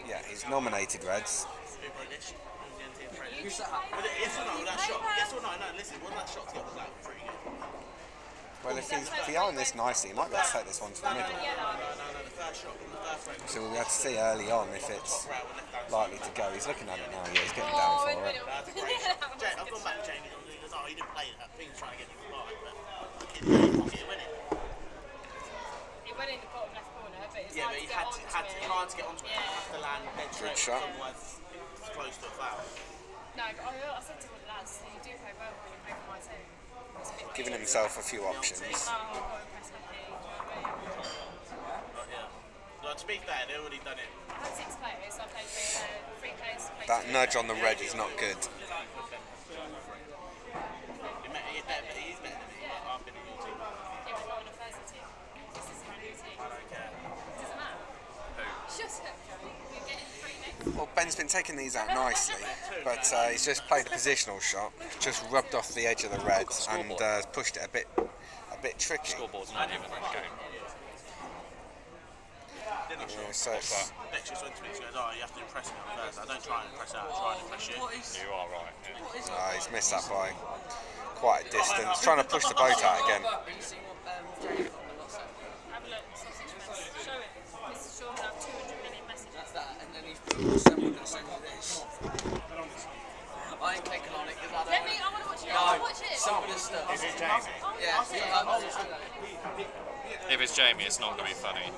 Yeah, he's nominated reds. Yes or no, that shot? Yes or no? No, listen, when that shot's got was out pretty good. Well, if he's behind this nicely, he might be able to take this one to the middle. No, the first shot, the first round. So we'll have to see early on if it's likely to go. He's looking at it now, yeah, he's getting down for it. That's a great shot. I've gone back to Jamie and he goes, oh, he didn't play that. I think he's trying to get me right, but he went in. He went in the bottom left corner, but it's Yeah, but he had to get onto it. Have to land dead straight. shot. Otherwise, it's close to a foul. No, but I said to one of the lads, you do play well when you play for my team. It's a bit Giving weird. himself a few options. Oh, I've got to press my key, do you know what I mean? But yeah. Well, to be fair, they've already done it. I had 6 players, so I played three players. That nudge on the red is not good. He's better than me. I've been in your team. Yeah, but not on a Thursday team. This is my new team. I don't care. It doesn't matter. Shut up, Joey. You're getting 3 next. Well, Ben's been taking these out nicely, but he's just played a positional shot, just rubbed off the edge of the red and pushed it a bit tricky. Scoreboard's not even in the game. Yeah, so it's, Next just went to me and goes, oh, you have to impress me on Thursday. I don't try and impress out, I try and impress you. You are right. Yeah. he's missed that by quite a distance. Trying to push the boat out again. Have you seen what Jamie got on the WhatsApp? Have a look, sausage mess. Show it. Mr. Shaw will have 200 million messages. That's that, and then he's put someone going to send you this. I ain't clicking on it because I don't Let me, I want to watch it. I want to watch it. some of this stuff. Is it Jamie? Yeah, If it's Jamie, it's not going to be funny. Yeah,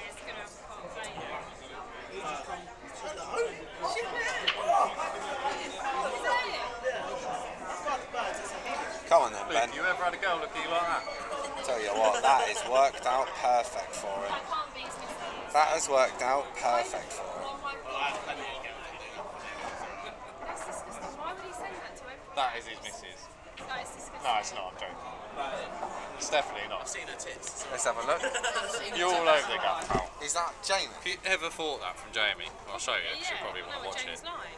it's going to have a play. Come on then, Ben. You ever had a girl look at you like that? Tell you what, that is worked out perfect for him. I can't beat Smith. That has worked out perfect for him. Oh my God. That's disgusting. Why would he say that to everyone? That is his missus. That is disgusting. No, it's not, I'm joking. It's definitely not. I've seen her tits. Let's have a look. You're all over the gap, pal. Is that Jamie? If you ever thought that from Jamie, I'll show you, because you probably want to watch it. James lying.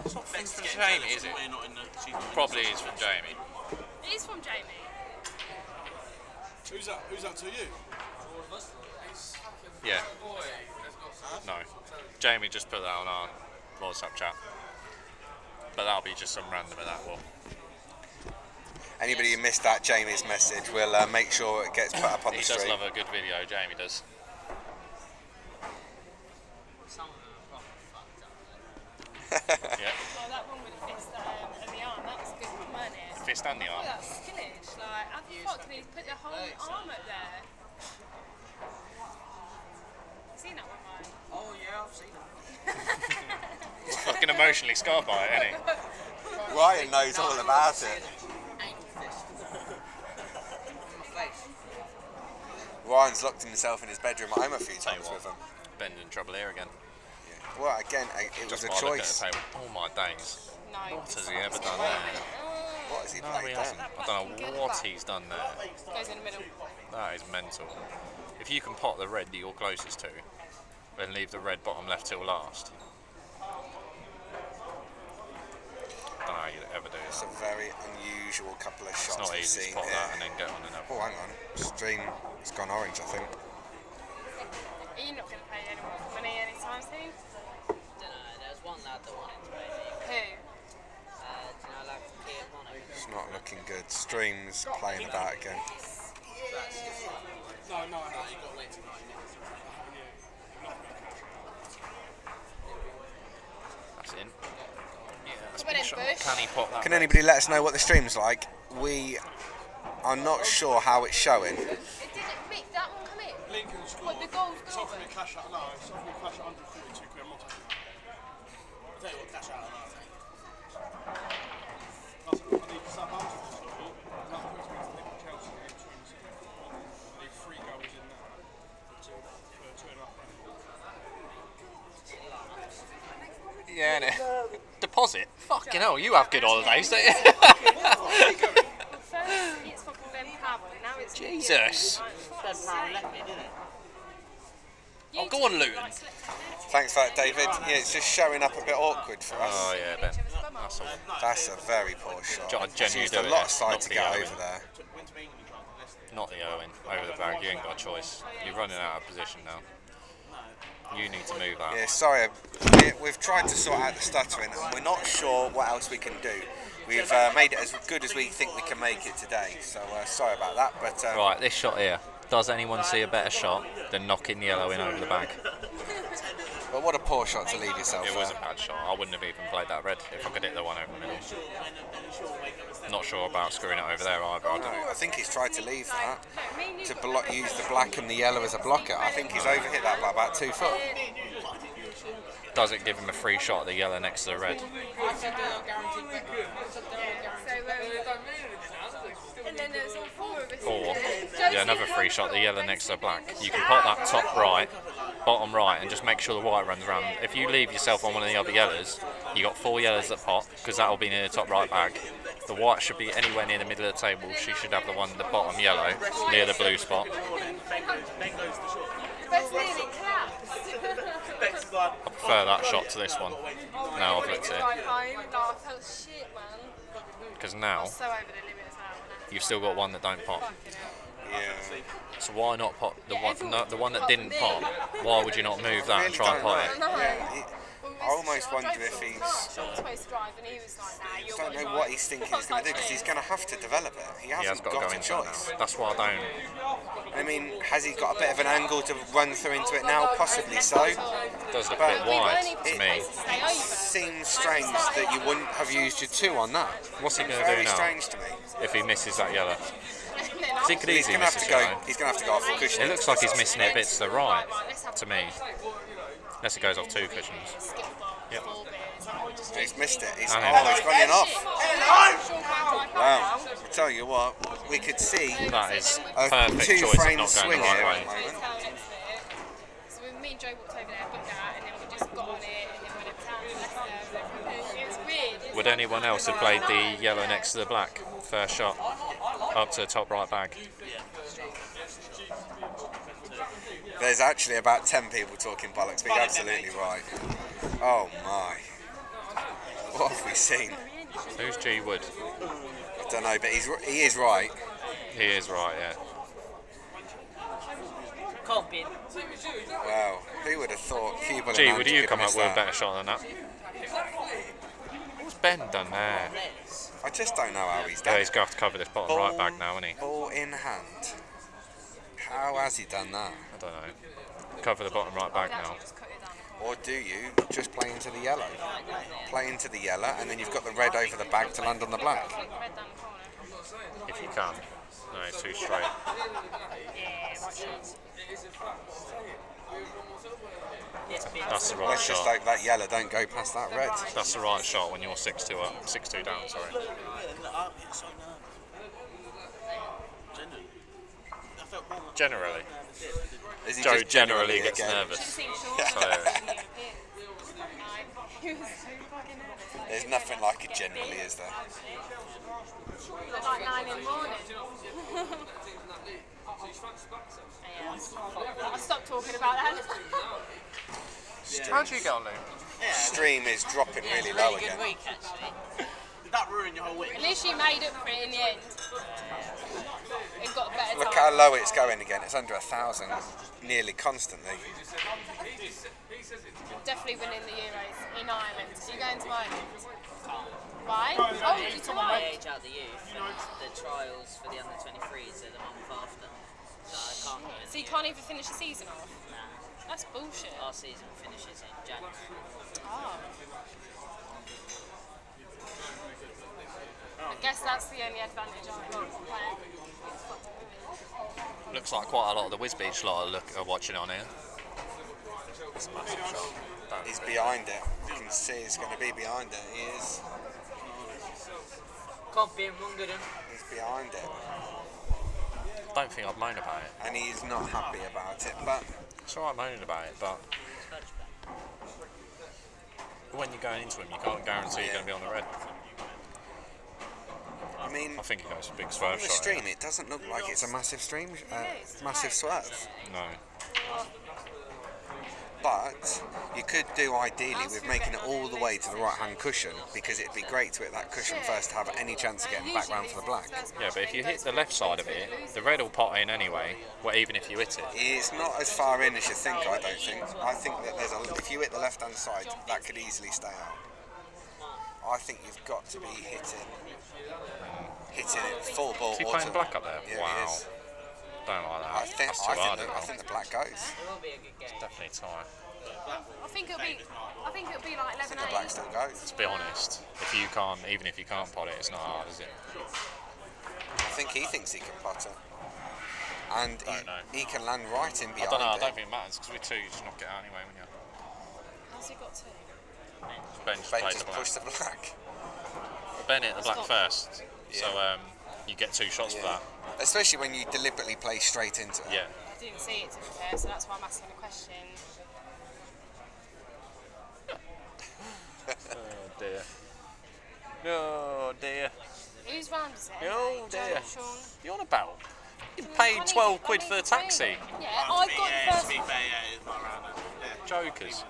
It's not from Jamie, is it? We're not in the, she's not in Probably is from Jamie. It is from Jamie. Who's that to you? Yeah. No. Jamie just put that on our WhatsApp chat. But that'll be just some random at that will. Anybody who missed that Jamie's message, we'll make sure it gets put up on the He does stream. love a good video, Jamie does. Some of them are proper fucked up. Yeah. Well, that one with the fist and the arm, that was a good one, wasn't it? Fist and the Oh, arm. that's skillage. Like, how the fuck can he put the whole arm up there? You seen that one, Mike? Oh yeah, I've seen them. He's fucking emotionally scarred by it, isn't he? Ryan knows all about it. Anal fist. On my face. Ryan's locked himself in his bedroom at home a few Tell you times with what, him. Ben's in trouble here again. Well, again, it was Just a by looking at choice. the table. Oh my days. No. What has he ever done there? What has he No, played he then? hasn't. I don't know what he's done there. Goes in the middle. That is mental. If you can pot the red that you're closest to, then leave the red bottom left till last. I don't know how you'd ever do It's it. a very unusual couple of It's shots not we've easy seen to pot here. that and then get on another. Oh, hang on. Stream has gone orange, I think. Are you not going to pay anyone for money anytime soon? Don't know. There's one lad that wanted to pay me. Who? Do you know, like Kia Mono? It's not looking good. Stream's playing about again. No, you got late tonight. That's in. Yeah, that's Come on been in, shot. Bush. Can he pot that Can red? anybody let us know what the stream's like? We are not sure how it's showing. It didn't make that one come in. Lincoln scored. What, the goal's It's gone? offering me cash out. No, it's offering me cash at 142 quid. I'm not taking that. Yeah, innit? Deposit? Fucking hell, you have good holidays, don't you? First it's fucking Ben Powell, now it's Jesus. Ben Powell left me, didn't it? Oh, go on, Luton. Thanks for that, David. Yeah, it's just showing up a bit awkward for us. Oh, yeah, Ben. That's all. That's a very poor shot. I genuinely Used do a it, lot yeah. of side Not to the get Owen. over there. Not the Owen. Over the bag, you ain't got a choice. You're running out of position now. You need to move that. Yeah, sorry. We've tried to sort out the stuttering and we're not sure what else we can do. We've made it as good as we think we can make it today, so sorry about that. But Right, this shot here. Does anyone see a better shot than knocking the yellow in over the bag? but what a poor shot to leave yourself It was a there. bad shot. I wouldn't have even played that red if I could hit the one over the middle. Not sure about screwing it over there either. I No, don't. I think he's tried to leave that to use the black and the yellow as a blocker. I think he's overhit that by about 2 foot. Does it give him a free shot at the yellow next to the red? And then there's all four of us. Or, yeah, another free shot, the yellow next to the black. You can pop that top right, bottom right, and just make sure the white runs around. If you leave yourself on one of the other yellows, you got 4 yellows that pop, because that will be near the top right bag. The white should be anywhere near the middle of the table. She should have the one, the bottom yellow, near the blue spot. That's nearly collapsed. I prefer that shot to this one. Now I've looked at it. Drive home, I felt shit, man. Because now, So over the limit as well. you've still got one that don't pop. Yeah. So why not pop the one, the one that didn't pop? Why would you not move that and try and pop it? I almost wonder if he's... supposed to drive and he was like, nah, you're I don't know what he's thinking he's going to do because he's going to have to develop it. He He has hasn't got to got go a inside choice. now. That's why I don't. I mean, has he got a bit of an angle to run through into it now? Possibly so. It does look a But bit wide to it me. seems strange that you wouldn't have used your 2 on that. What's he going to do Very now strange to me. if he misses that yellow? He could He's easily going to have miss to this go. yellow. He's going to have to go off the cushion. It looks like he's missing it a bit to the right, to me. Unless it goes off 2 cushions. Yep. He's missed it. He's And running off. Wow. Wow. I tell you what, we could see That is a perfect choice of 2-frame not going swing the here right at the way. moment. So me and Joe walked over there, booked that, and then we just got on it, and then went uptown to Leicester. It was weird. Would anyone else have played the yellow next to the black? First shot. Up to the top right bag. There's actually about 10 people talking bollocks, but you're absolutely right. Oh my. What have we seen? Who's G Wood? I don't know, but he is right. He is right, yeah. Can't be. Wow. Who would have thought Cuba G, and would Angie you could come have up missed with a that? better shot than that? What's Ben done there? I just don't know how he's Yeah, done he's going to have to cover this bottom right bag now, isn't he? Ball in hand. How has he done that? I don't know. Cover the bottom right bag now. Or do you just play into the yellow? Play into the yellow and then you've got the red over the bag to land on the black. If you can. No, it's too straight. That's the right Let's just shot. hope that yellow don't go past that red. That's the right shot when you're 6-2 up. 6-2 down, sorry. I'm getting so nervous. I felt more Generally. Is he Joe just generally gets again? nervous. So, There's nothing like it generally, is there? Like 9 in the morning. I stopped talking about that. how do you get on, Lou? Stream is dropping really low Really good again. week, actually. Did that ruin your whole week? At least you made up for it in the end. It got a better Look time. how low it's going again. It's under 1,000 nearly constantly. Definitely winning the Euros in Ireland. So you're going to Ireland. Why? Oh, you to The Ireland? age out the youth, and the trials for the under 23s are the month after. So I can't go in. So you can't even finish the season off? That's bullshit. Our season finishes in January. Oh. I guess that's the only advantage I've got for playing. Looks like quite a lot of the Wisbeach lot are watching on here. It's a massive shot. He's behind it. You can see he's going to be behind it. He is. Can't be in one good one. He's behind it. Don't think I'd moan about it. And he's not happy about it. But It's alright moaning about it, but But when you're going into him, you can't guarantee you're going to be on the red. I mean, I think he goes for big on swerve the shot. stream, it doesn't look like it's a massive massive swerve. No. But you could do ideally with making it all the way to the right-hand cushion, because it'd be great to hit that cushion first to have any chance of getting back round for the black. Yeah, but if you hit the left side of it, the red will pot in anyway. Well, even if you hit it. It's not as far in as you think. I don't think. I think that if you hit the left-hand side, that could easily stay out. I think you've got to be hitting it full ball. Is he playing black up there? Yeah, wow. he is. Don't like that. I think the black goes. It will be a good game. It's definitely tight. I think it'll be like 11-8. I think the black still goes. To be honest, even if you can't pot it, it's not hard, is it? I think he thinks he can pot it. And Don't know. he can land right in behind I don't know. I it. don't think it matters because with two, you just knock it out anyway, wouldn't you? How's he got two? Ben just Ben plays just the black. pushed the black. Ben hit the black first, so you get 2 shots for that. Especially when you deliberately play straight into it. Yeah. I didn't see it to be fair, so that's why I'm asking the question. Oh dear. Oh dear. Whose round is it? Oh Joe, dear. Sean? You on about? You I paid need 12 to- quid I for the need to taxi. pay. Yeah, I've got the first. To be fair, yeah, it's my round. Yeah. Jokers.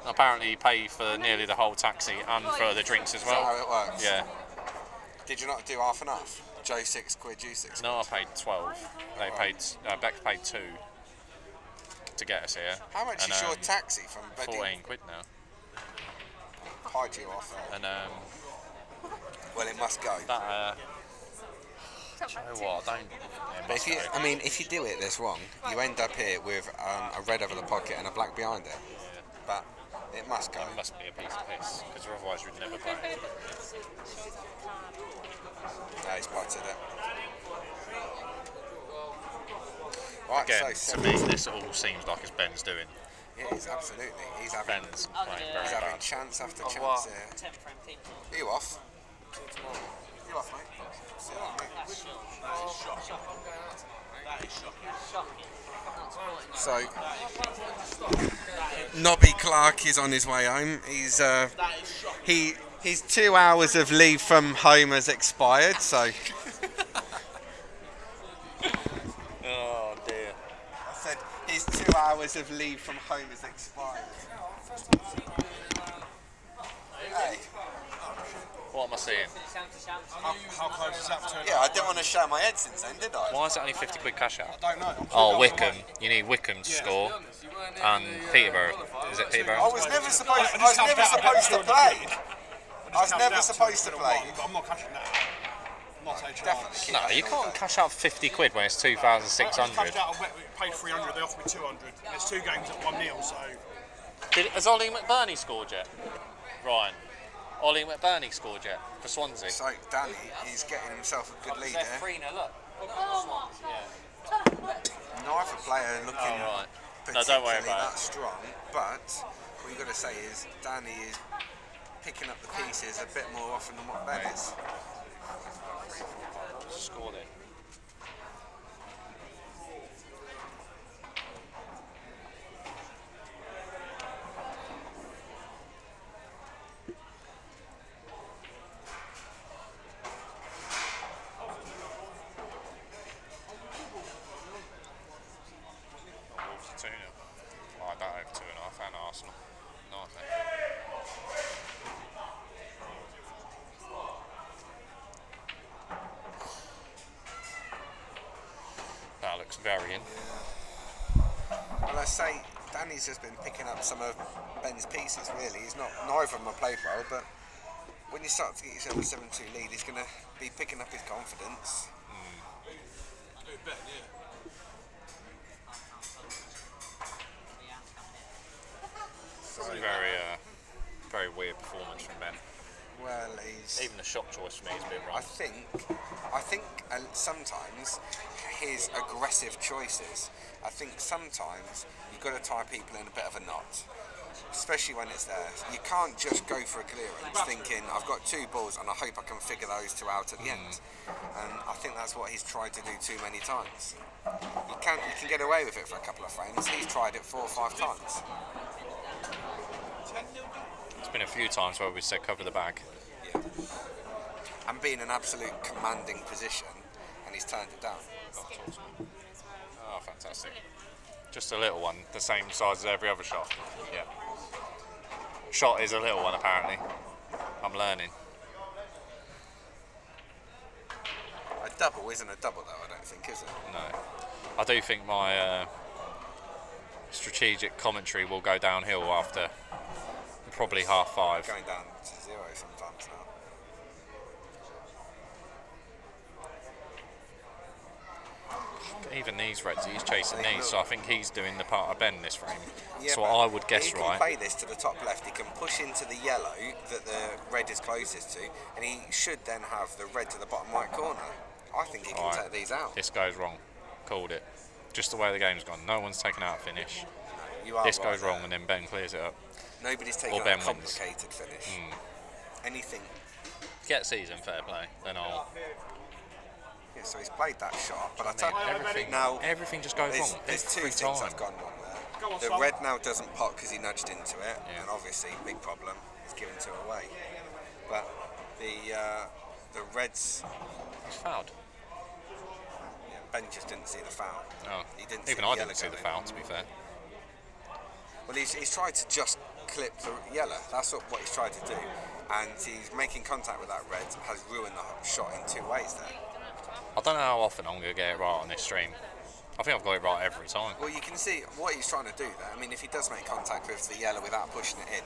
Apparently you pay for nearly the whole taxi and for the drinks as Is that how well. it works? Yeah. Did you not do half and half? Joe 6 quid, you 6 quid? No, I paid 12. They paid. Beck paid 2 to get us here. How much and, is your taxi from Reading? 14 quid now. Hide you off. And Well, it must go. that. Do you know what? Don't. But if you, I mean, if you do it this wrong, you end up here with a red over the pocket and a black behind it. But it must go. It must be a piece of piss because otherwise you'd never play. No, he's potted it. Right, Again, so to me, this all seems like it's Ben's doing. it is absolutely. He's having Ben's playing very having bad. chance after Oh, chance what? here. 10 frame team. Are you off? You off, mate? Sit on, mate. That's shocking. That is shocking. Shocking. So, Nobby Clark is on his way home. He's his 2 hours of leave from home has expired. So, Oh dear. I said his 2 hours of leave from home has expired. Hey, What am I seeing? How close is that to yeah, I didn't want to show my head since then, did I? Why is it only 50 quid cash out? I don't know. Oh, Wickham. You need Wickham to score. And Peterborough. Is it I Peterborough? was never supposed to play. I was never supposed to play. I'm not catching that. I'm not taking Definitely. No, you can't cash out 50 quid when it's 2,600. Cashed out, I paid 300, they offered me 200. There's 2 games at 1-0, so... Has Ollie McBurney scored yet? Ryan. Ollie McBurney scored yet for Swansea? So, Danny, he's getting himself a good lead there. 3-0, look. Neither player looking Oh, right. No, particularly don't worry about that strong, but what you've got to say is Danny is picking up the pieces a bit more often than what Ben is. Scored it. Wolves are 2-0. I like that over 2.5 and Arsenal. Nice. That looks varying. Well, I say Danny's just been picking up some of Ben's pieces. Really, he's not. Neither of them have played well, but when you start to get yourself a 7-2 lead, he's going to be picking up his confidence. Very weird performance from Ben. Well, he's. Even the shot choice for me has been I wrong. think sometimes his aggressive choices. I think sometimes you've got to tie people in a bit of a knot, especially when it's there. You can't just go for a clearance thinking I've got 2 balls and I hope I can figure those 2 out at the end. And I think that's what he's tried to do too many times. You can get away with it for a couple of frames. He's tried it 4 or 5 times. It's been a few times where we said cover the bag. Yeah. And being an absolute commanding position, and he's turned it down. Oh, fantastic. Just a little one, the same size as every other shot. Yeah. Shot is a little one, apparently. I'm learning. A double isn't a double, though, I don't think, is it? No. I do think my strategic commentary will go downhill after probably half 5. Going down to 0 sometimes now. Even these reds, he's chasing these, so I think he's doing the part of Ben this frame. Yeah, so but I would guess he can right. play this to the top left. He can push into the yellow that the red is closest to, and he should then have the red to the bottom right corner. I think he can take these out. This goes wrong. Called it. Just the way the game's gone. No one's taken out a finish. You are This right goes there. wrong, and then Ben clears it up. Nobody's taken Or out Ben a wins. complicated finish. Anything. Get season fair play, then I'll. Yeah, so he's played that shot, but I I tell mean, everything, now everything just goes wrong. there's two every things time. I've gone wrong there. The red now doesn't pot because he nudged into it, and obviously big problem. He's given 2 away. But the reds. He's fouled. Yeah, Ben just didn't see the foul. Oh. He didn't. Even see I the didn't see the foul, to be fair. Well, he's tried to just clip the yellow. That's what he's tried to do, and he's making contact with that red has ruined the shot in 2 ways there. I don't know how often I'm going to get it right on this stream. I think I've got it right every time. Well, you can see what he's trying to do there. I mean, if he does make contact with the yellow without pushing it in,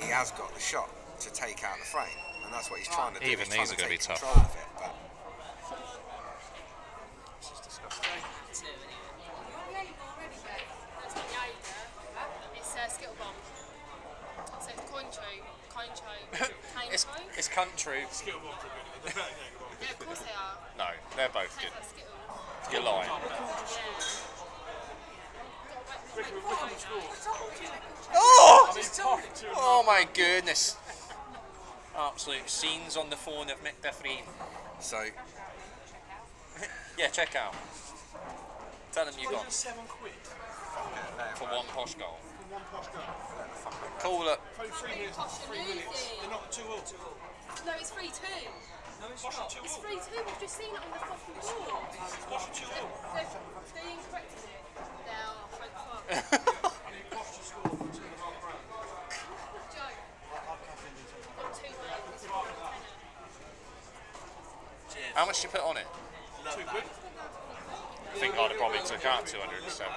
he has got the shot to take out the frame, and that's what he's trying to do. Even he's these trying are going to be tough. control of it, but This is disgusting. That's not Jaeger. It's Skittle Bomb. So it's Cointro. It's country. Yeah, of course they are. No, they're both Tastes good. like Skittles. You're lying. Oh my goodness. Absolute scenes on the phone of Mick Deffreen. so Yeah, check out. Tell him you got £7 for one posh goal. for one posh goal. Call it. Only 3 minutes. 3 minutes. They're not 2 all. No, it's 3-2. It's not 2 It's all. 3-2. We've just seen it on the fucking board. What's the 2 all? They incorrected it. They are thank fuck. And he Posh to score for £2.5 grand. Joe. Got 2 wins. How much did you put on it? £2. I think I'd have probably took out 207.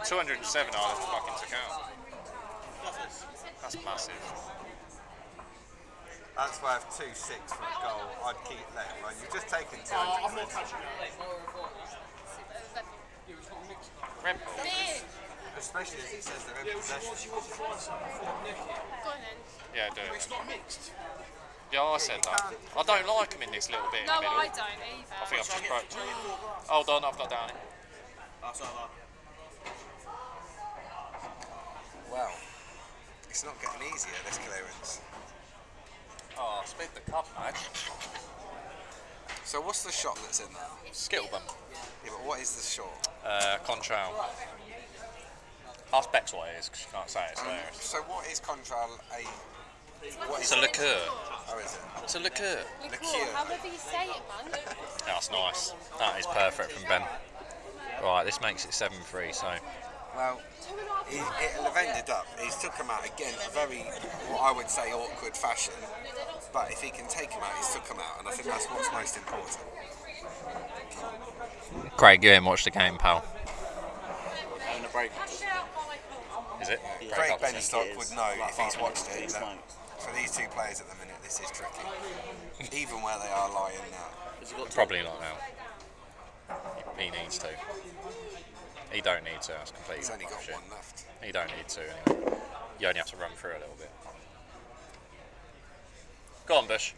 207 I'd have fucking took out. That's massive. that's worth 2-6 for a goal. I'd keep that. Well, you've just taken 200. I'm not touching it. Red Bull. Especially as it says they're in Yeah, possession. what you want to try something before Nicky. Go on then. Yeah, do It's it. not mixed. Yeah, I said that. I don't like them in this little bit in No, the middle. I don't either. I think I've just broke. Hold on, I've got down it. That's all right. Well, it's not getting easier, this clearance. Oh, split the cup, mate. So what's the shot that's in there? Skittle bum. Yeah, but what is the shot? Contrail. Ask Bex what it is, because she can't say it, it's hilarious. So what is Contral a... What It's is a it? liqueur. Oh, is it? It's a liqueur. Liqueur, however you say it, man. That's nice. That is perfect from Ben. Right, this makes it 7-3, so... Well, it'll have ended up. He's took him out again, a very, what I would say, awkward fashion. But if he can take him out, he's took him out, and I think that's what's most important. Craig, go and watch the game, pal. Having a break. Is it? Craig I think Benstock it is. would know Like if he's 5 watched minutes, it please, that mate. for these 2 players at the minute, this is tricky. Even where they are lying now. Has he got Probably not now. He needs to. He don't need to, that's completely He's only got bullshit. 1 left. He don't need to anyway. You only have to run through a little bit. Go on, Bush.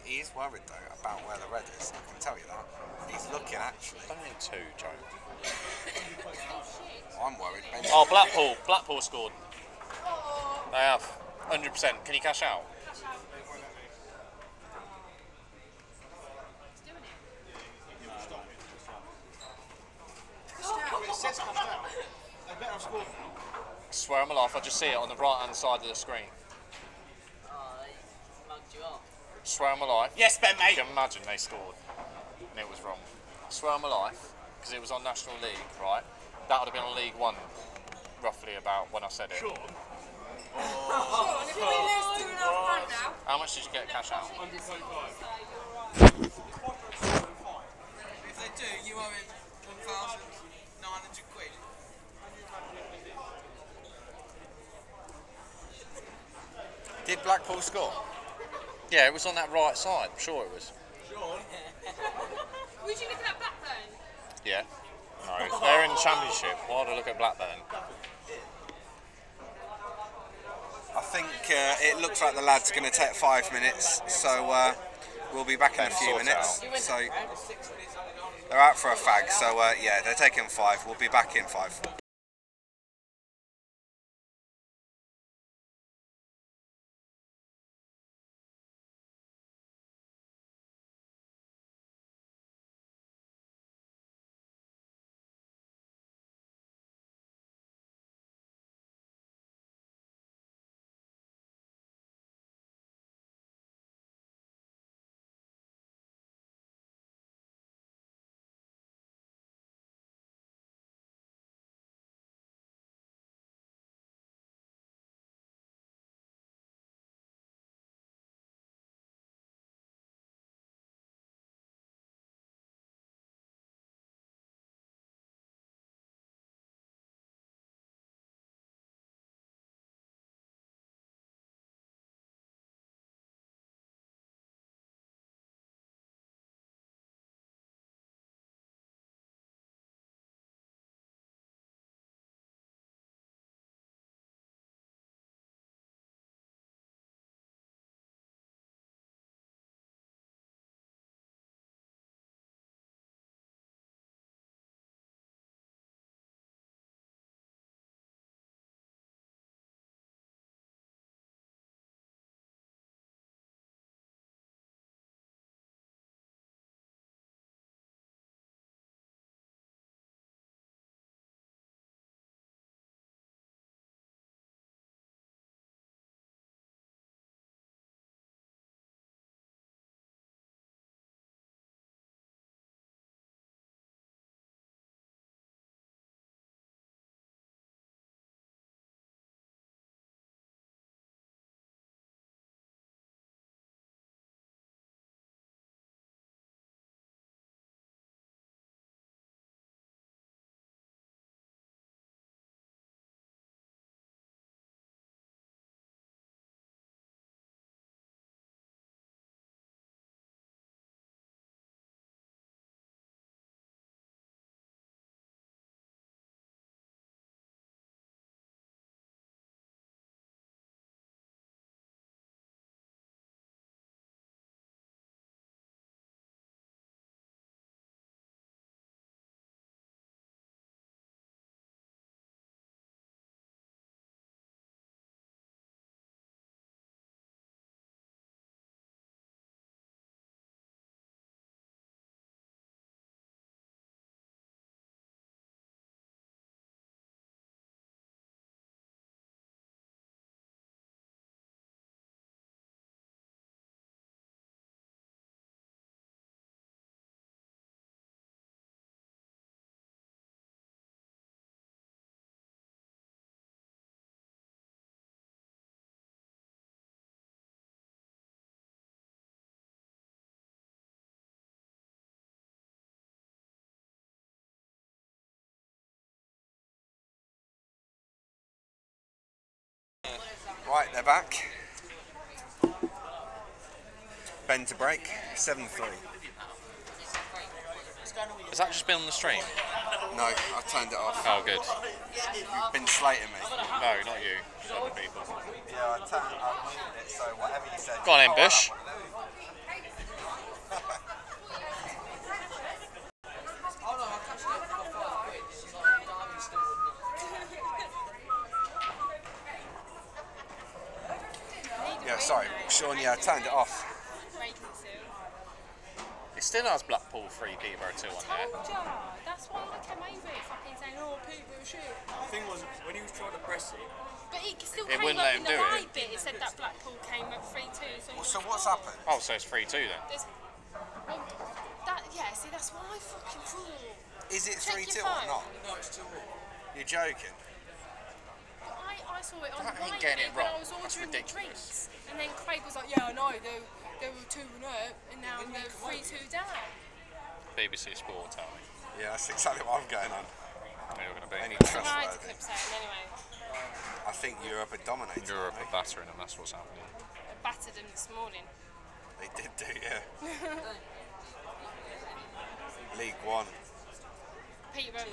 He is worried though about where the red is. I can tell you that. He's looking actually. Only 2, Joe. I'm worried. Ben. Oh, Blackpool. Blackpool scored. They have. 100%. Can you cash out? It says cashed out. They better have scored. Swear on my life, I just see it on the right hand side of the screen. Oh, they mugged you off. Swear on my life. Yes, Ben, mate. You can imagine they scored and it was wrong. I swear on my life, because it was on National League, right? That would have been on League One, roughly about when I said it. Sean, if we lose £2.5 now. How much did you get cash out? 125. If they do, you owe him 1,900 quid. Did Blackpool score? Yeah, it was on that right side. I'm sure it was. Would you look at Blackburn? Yeah. No, they're in the Championship. Why would I look at Blackburn? I think it looks like the lad's going to take 5 minutes, so we'll be back in a few Sort it minutes. out. So they're out for a fag, so yeah, they're taking 5. We'll be back in 5. Right, they're back. Bend to break, 7-3. Has that just been on the stream? No, I turned it off. Oh, good. You've been slating me. No, not you. Just other people. Yeah, I muted it, so whatever you said. Go on in, Bush. Oh no, I cashed it for 5 quid. It's like Darby still wouldn't. Yeah, sorry, Sean, yeah, I turned it off. It still has Blackpool 3, Peterborough 2 on there. Told ya. That's why I came over it fucking saying, oh, people are shit. The thing was, when he was trying to press it, But it still It came wouldn't up let in him the do it. live bit. It said that Blackpool came up 3-2. So what's happened? Oh, so it's 3-2 then? There's, well, yeah, see, that's what I fucking thought. Is it Check 3-2 your or phone. not? no, it's 2-all. You're joking. I saw it on That the ain't live getting bit it when wrong. I was That's ordering the ridiculous. drinks. And then Craig was like, yeah, I know, they were 2-1 up, and now they're 3-2 down. BBC Sport tell me. Yeah, that's exactly what I'm going on. You're going to be. Any Right, trustworthy. clip saying anyway. I think Europe are dominating. Europe are aren't battering them, that's what's happening. I battered them this morning. they? They did do, yeah. League One. Peterborough.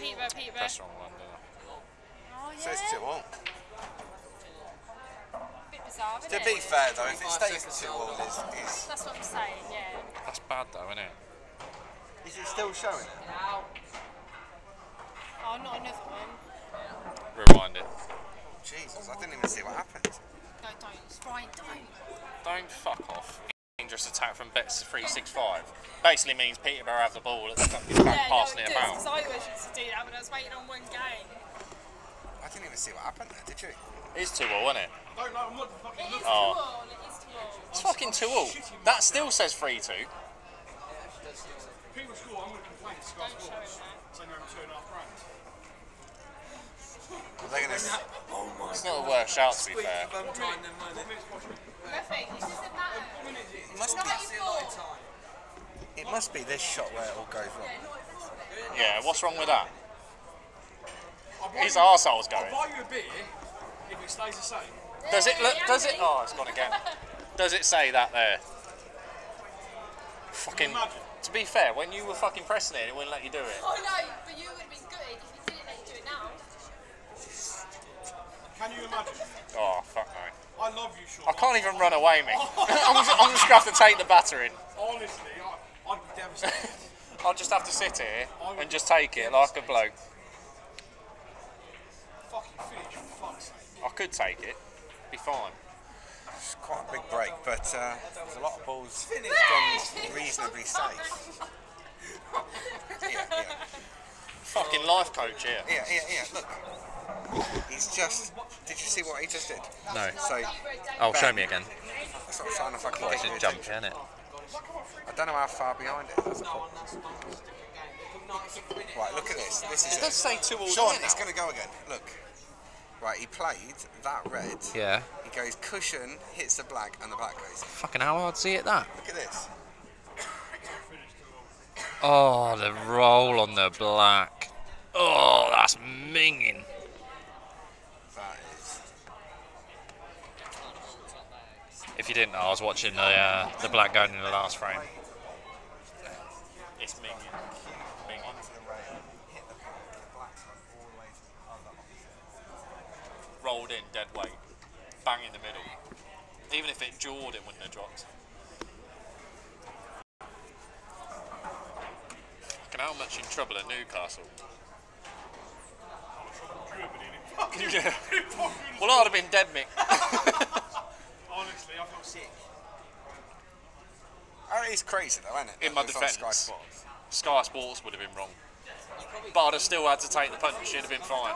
Pressure on one, don't Oh, yeah. Says 2-all. Bit bizarre, isn't To it? be fair though, if it 5 stays seconds 2-all, old. is That's what I'm saying, yeah. That's bad though, isn't it? is it still showing? Oh, not another one. Rewind it. Jesus, I didn't even see what happened. No, don't. It's fine, don't. Don't fuck off. Dangerous attack from Betts 365. Basically means Peterborough have the ball at the fucking back, passing it it does, about. because I always used to do that when I was waiting on one game. I didn't even see what happened there, did you? It's 2-all, isn't it? I don't know, I'm not fucking It is looking. Oh. 2-all, it is 2-all. It's fucking 2-all. That still says 3-2. People score, I'm going to complain to Sky Don't show him Sports. that. Saying they're over £2.5 grand. They're gonna. It's not a worse shout to be Squeak fair. of them time then, wasn't it? Nothing, it doesn't matter. It must be. See a lot of time. It must be this shot where it all goes wrong. Yeah, what's wrong with that? I'll buy His you- arsehole's I'll going. buy you a beer if it stays the same. Does it look? Does it? Oh, it's gone again. Does it say that there? Fucking. Imagine. To be fair, when you were fucking pressing it, it wouldn't let you do it. Oh no, but you would have been good if you didn't let you do it now. Can you imagine? Oh fuck no. I love you, Sean. I can't even run away, mate. I'm just gonna have to take the battering. Honestly, I'd be devastated. I'll just have to sit here and just take it like a bloke. Fucking finish, for fuck's sake. I could take it, be fine. It's quite a big break, but there's a lot of balls gone reasonably safe. Yeah. Fucking life coach here. Yeah. Look, he's just. Did you see what he just did? No. So. Oh, bang. show me again. That's what I'm trying to fucking Well, get it's you just to do. jumping, isn't it? I don't know how far behind it. That's the problem. Right, look at this. This is It does say 2-all. Sean, it's going to go again. Look. Right, he played that red. Yeah. He goes cushion, hits the black, and the black goes. Fucking how hard see it that? Look at this. Oh, the roll on the black. Oh, that's minging. That is. If you didn't know, I was watching the black going in the last frame. It's minging. Minging. Onto the rail, hit the black. The black's gone all the way to the other opposite. Rolled in, dead weight. Bang in the middle. Even if it jawed, it wouldn't have dropped. Fucking how much in trouble at Newcastle? Yeah. Well, I'd have been dead, Mick. Honestly, I feel sick. Oh, it's crazy though, isn't it? In my It's on defence, Sky Sports. Sky Sports would have been wrong. But I'd have still had to take the punch, she'd have been fine.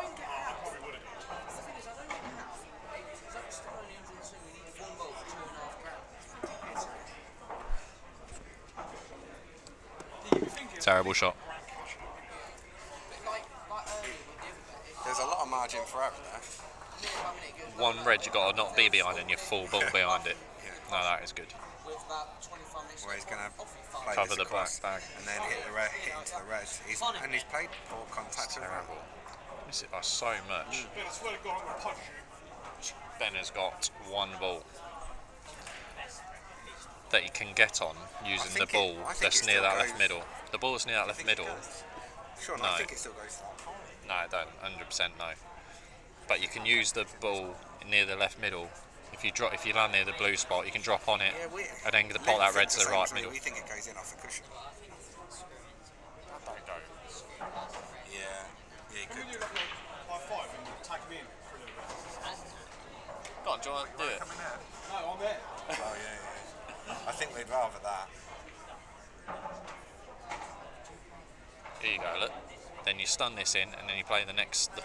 Terrible shot. There's a lot of margin for error there. One red you got to not be behind and you're full ball behind it. No, that is good. Where he's going to play Cover this the across black bag. and then hit into the red. And he's played ball contact with Terrible. Miss it by so much. Ben, I swear to God, I'm going to punch you. Ben has got one ball that he can get on using the think ball I think that's it near still that left goes- middle. The ball that's near that left middle. Sure, No. I think it still goes. No, it don't. 100% no. But you can use the ball near the left middle. If you land near the blue spot, you can drop on it Yeah, and then pot that red to the right middle. We think it goes in off the cushion. Don't go. Yeah, he Can we could. do like a high five and tag me in for a little bit? Go on, do you want to do it? No, I'm there. Oh yeah. I think we'd rather that. Here you go, look. Then you stun this in, and then you play the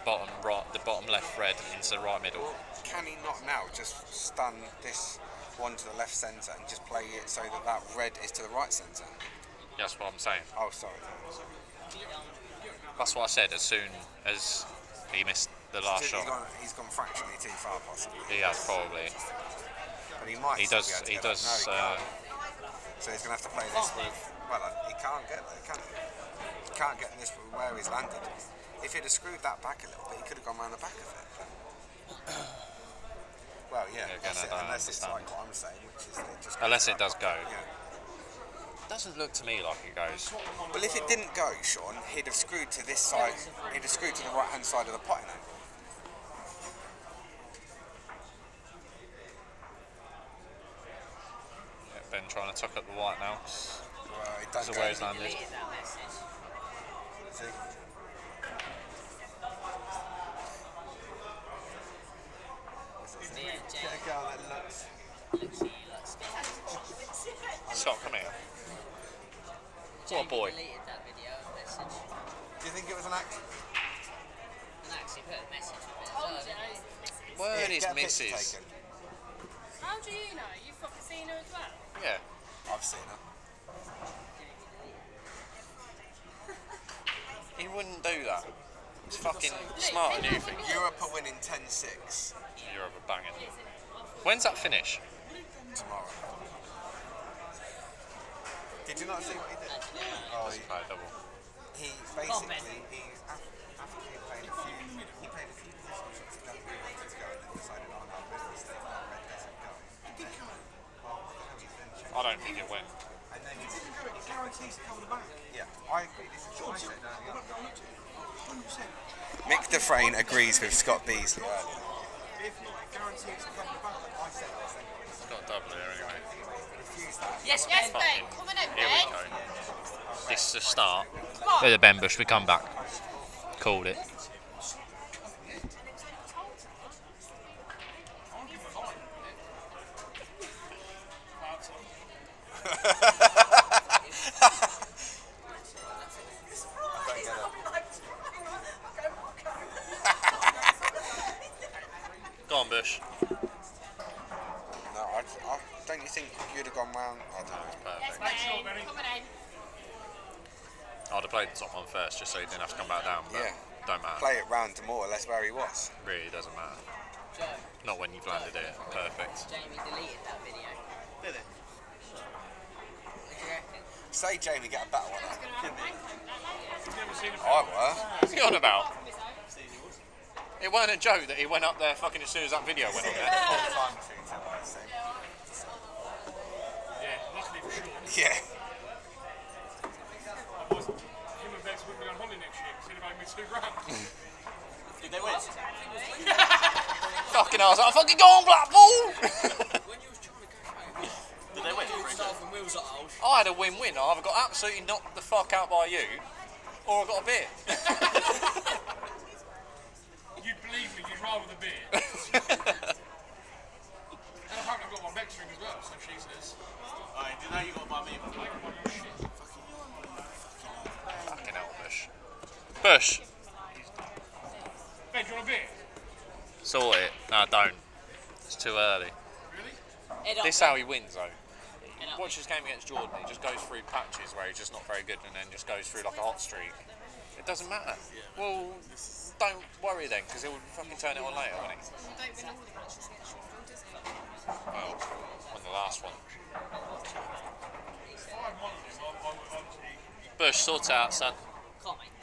bottom right, the bottom left red into the right middle. Can he not now just stun this one to the left centre and just play it so that that red is to the right centre? That's what I'm saying. Oh, sorry. That's what I said. As soon as he missed the last shot, He's gone fractionally too far, possibly. he has probably. But he might. He still does. be able to He get that. does. No, he can't. So he's going to have to play this with. Well, he can't get there, can he? He can't get this with where he's landed. If he'd have screwed that back a little bit, he could have gone round the back of it. Well, yeah, again, unless it's like what I'm saying, which is that it just. Unless it does go. Yeah. Doesn't look to me like it goes. Well, if it didn't go, Sean, he'd have screwed to this side. He'd have screwed to the right-hand side of the potting angle. Yeah, Ben trying to tuck up the white now. Well, it doesn't So where he's landed. Deleted that message. See? Yeah, Get a girl that looks. looks at you like Stop, come here. What a boy. Deleted that video message. Do you think it was an accident? And actually put a message with it as well, didn't he? Word is Get a picture misses. taken. How do you know? You've fucking seen her as well? Yeah. I've seen her. He wouldn't do that. It's fucking smart and you think. Europe are winning 10-6 You're over banging. When's that finish? tomorrow. Did you not see what he did? Oh, Doesn't play a double. he basically after he played a few positional shots that he wanted to go and then decided on our business that red doesn't go. It did go. Well, he's then checked. I don't think it went. And then he didn't go. It guarantees to come back. Yeah, I agree. This is what I said earlier. 100%. Mick Dufresne agrees with Scott Beasley earlier. If not, it guarantees to come back. Like I said, It's got a double here anyway. refuse that. Yes, Yes, Ben. Ben. Come on in, Here we Ben. go. This is the start. There's a Ben Bush, we come back. Called it. Go on, Bush. No, don't you think you'd have gone round? I don't know. Yes, Perfect. Ben. Come on in. I'd have played the top one first just so he didn't have to come back down, but Yeah. don't matter. Play it round to more or less where he was. Really doesn't matter. Joe, Not when you've landed it. Perfect. Jamie deleted that video. Did it? What do you reckon? Say Jamie get a better one. Gonna have a wank on that later. You've never seen a I were. What's he on about? Miss out. It weren't a joke that he went up there fucking as soon as that video went on there. Yeah, luckily for Sean. Yeah. Otherwise, him and Bex wouldn't be on holiday next year because he'd have owed me £2,000. Did they win? Fucking hell, I was like, fucking go on, Blackpool! When you was trying to go home, Did they win? and Will's like, oh, I had a win-win. I either got absolutely knocked the fuck out by you, or I got a beer. You'd believe me, you'd rather the beer. And apparently I've got my Bex ring as well, so she says. Alright, do you know you got to buy me a I can buy you shit. Fucking hell, Bush. Bush, Ben, do you want a beer? sort it. No, don't. It's too early. Really? head up. This is how he wins, though. Head up. Watch his game against Jordan. He just goes through patches where he's just not very good, and then just goes through like a hot streak. It doesn't matter. Well, don't worry then, because he'll fucking turn it on later, won't he? You don't win all the matches against Jordan, does he? Well, on the last one. If I had one of them, I would honestly. Bush, sort it out, son. Can't, mate.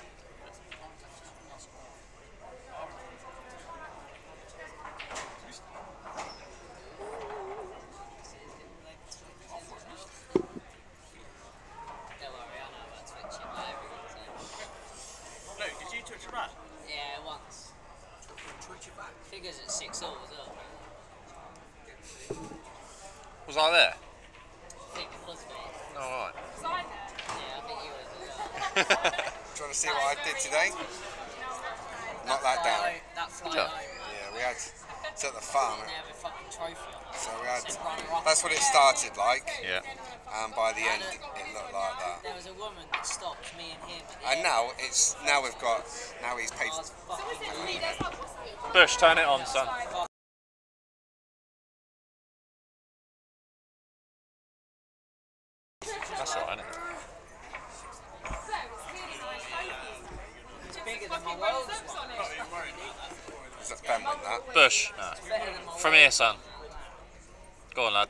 Don't worry, I know about twitching like everyone, so. No, did you touch your back? Yeah, once. Figures at 6 all as well. Was I there? I think it was me. Oh, alright. Was I there? Yeah, I think you was as well. Do you want to see what I did today? Knock that down. That fly job. home. Yeah, we had It's at the farm. They have a fucking trophy on it. So we had. Said runner-up. That's what it started like, Yeah. and by the end it looked like that. There was a woman that stopped me and him. And now he's paid. I was fucking Bush, turn it on, son. That's alright, isn't it? It's bigger than my world's one. Does Ben win that? Bush, no. Better than my From here, son. Go on, lad.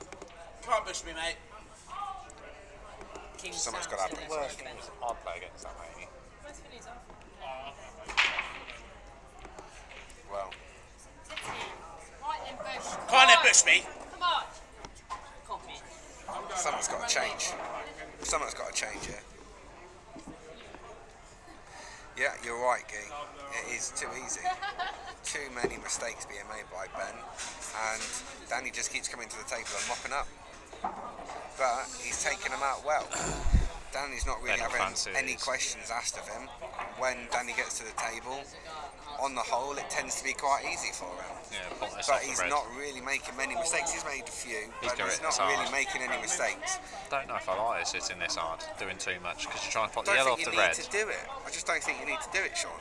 Can't push me, mate. King Someone's Sam's got to the have next it. best. I'd play against that, mate. Well, Right then, Bush. Can't let push me. Come on. Copy. something's got to change. Something's got to change here. Yeah, you're right, Guy. It is too easy. Too many mistakes being made by Ben, and Danny just keeps coming to the table and mopping up. But he's taking them out well. Danny's not really having any questions asked of him. When Danny gets to the table, on the whole, it tends to be quite easy for him. Yeah, But he's not really making many mistakes. He's made a few, but he's not really making any mistakes. I don't know if I like it sitting this hard, doing too much, because you're trying to put I the don't yellow off think the you red. need to do it. I just don't think you need to do it, Sean.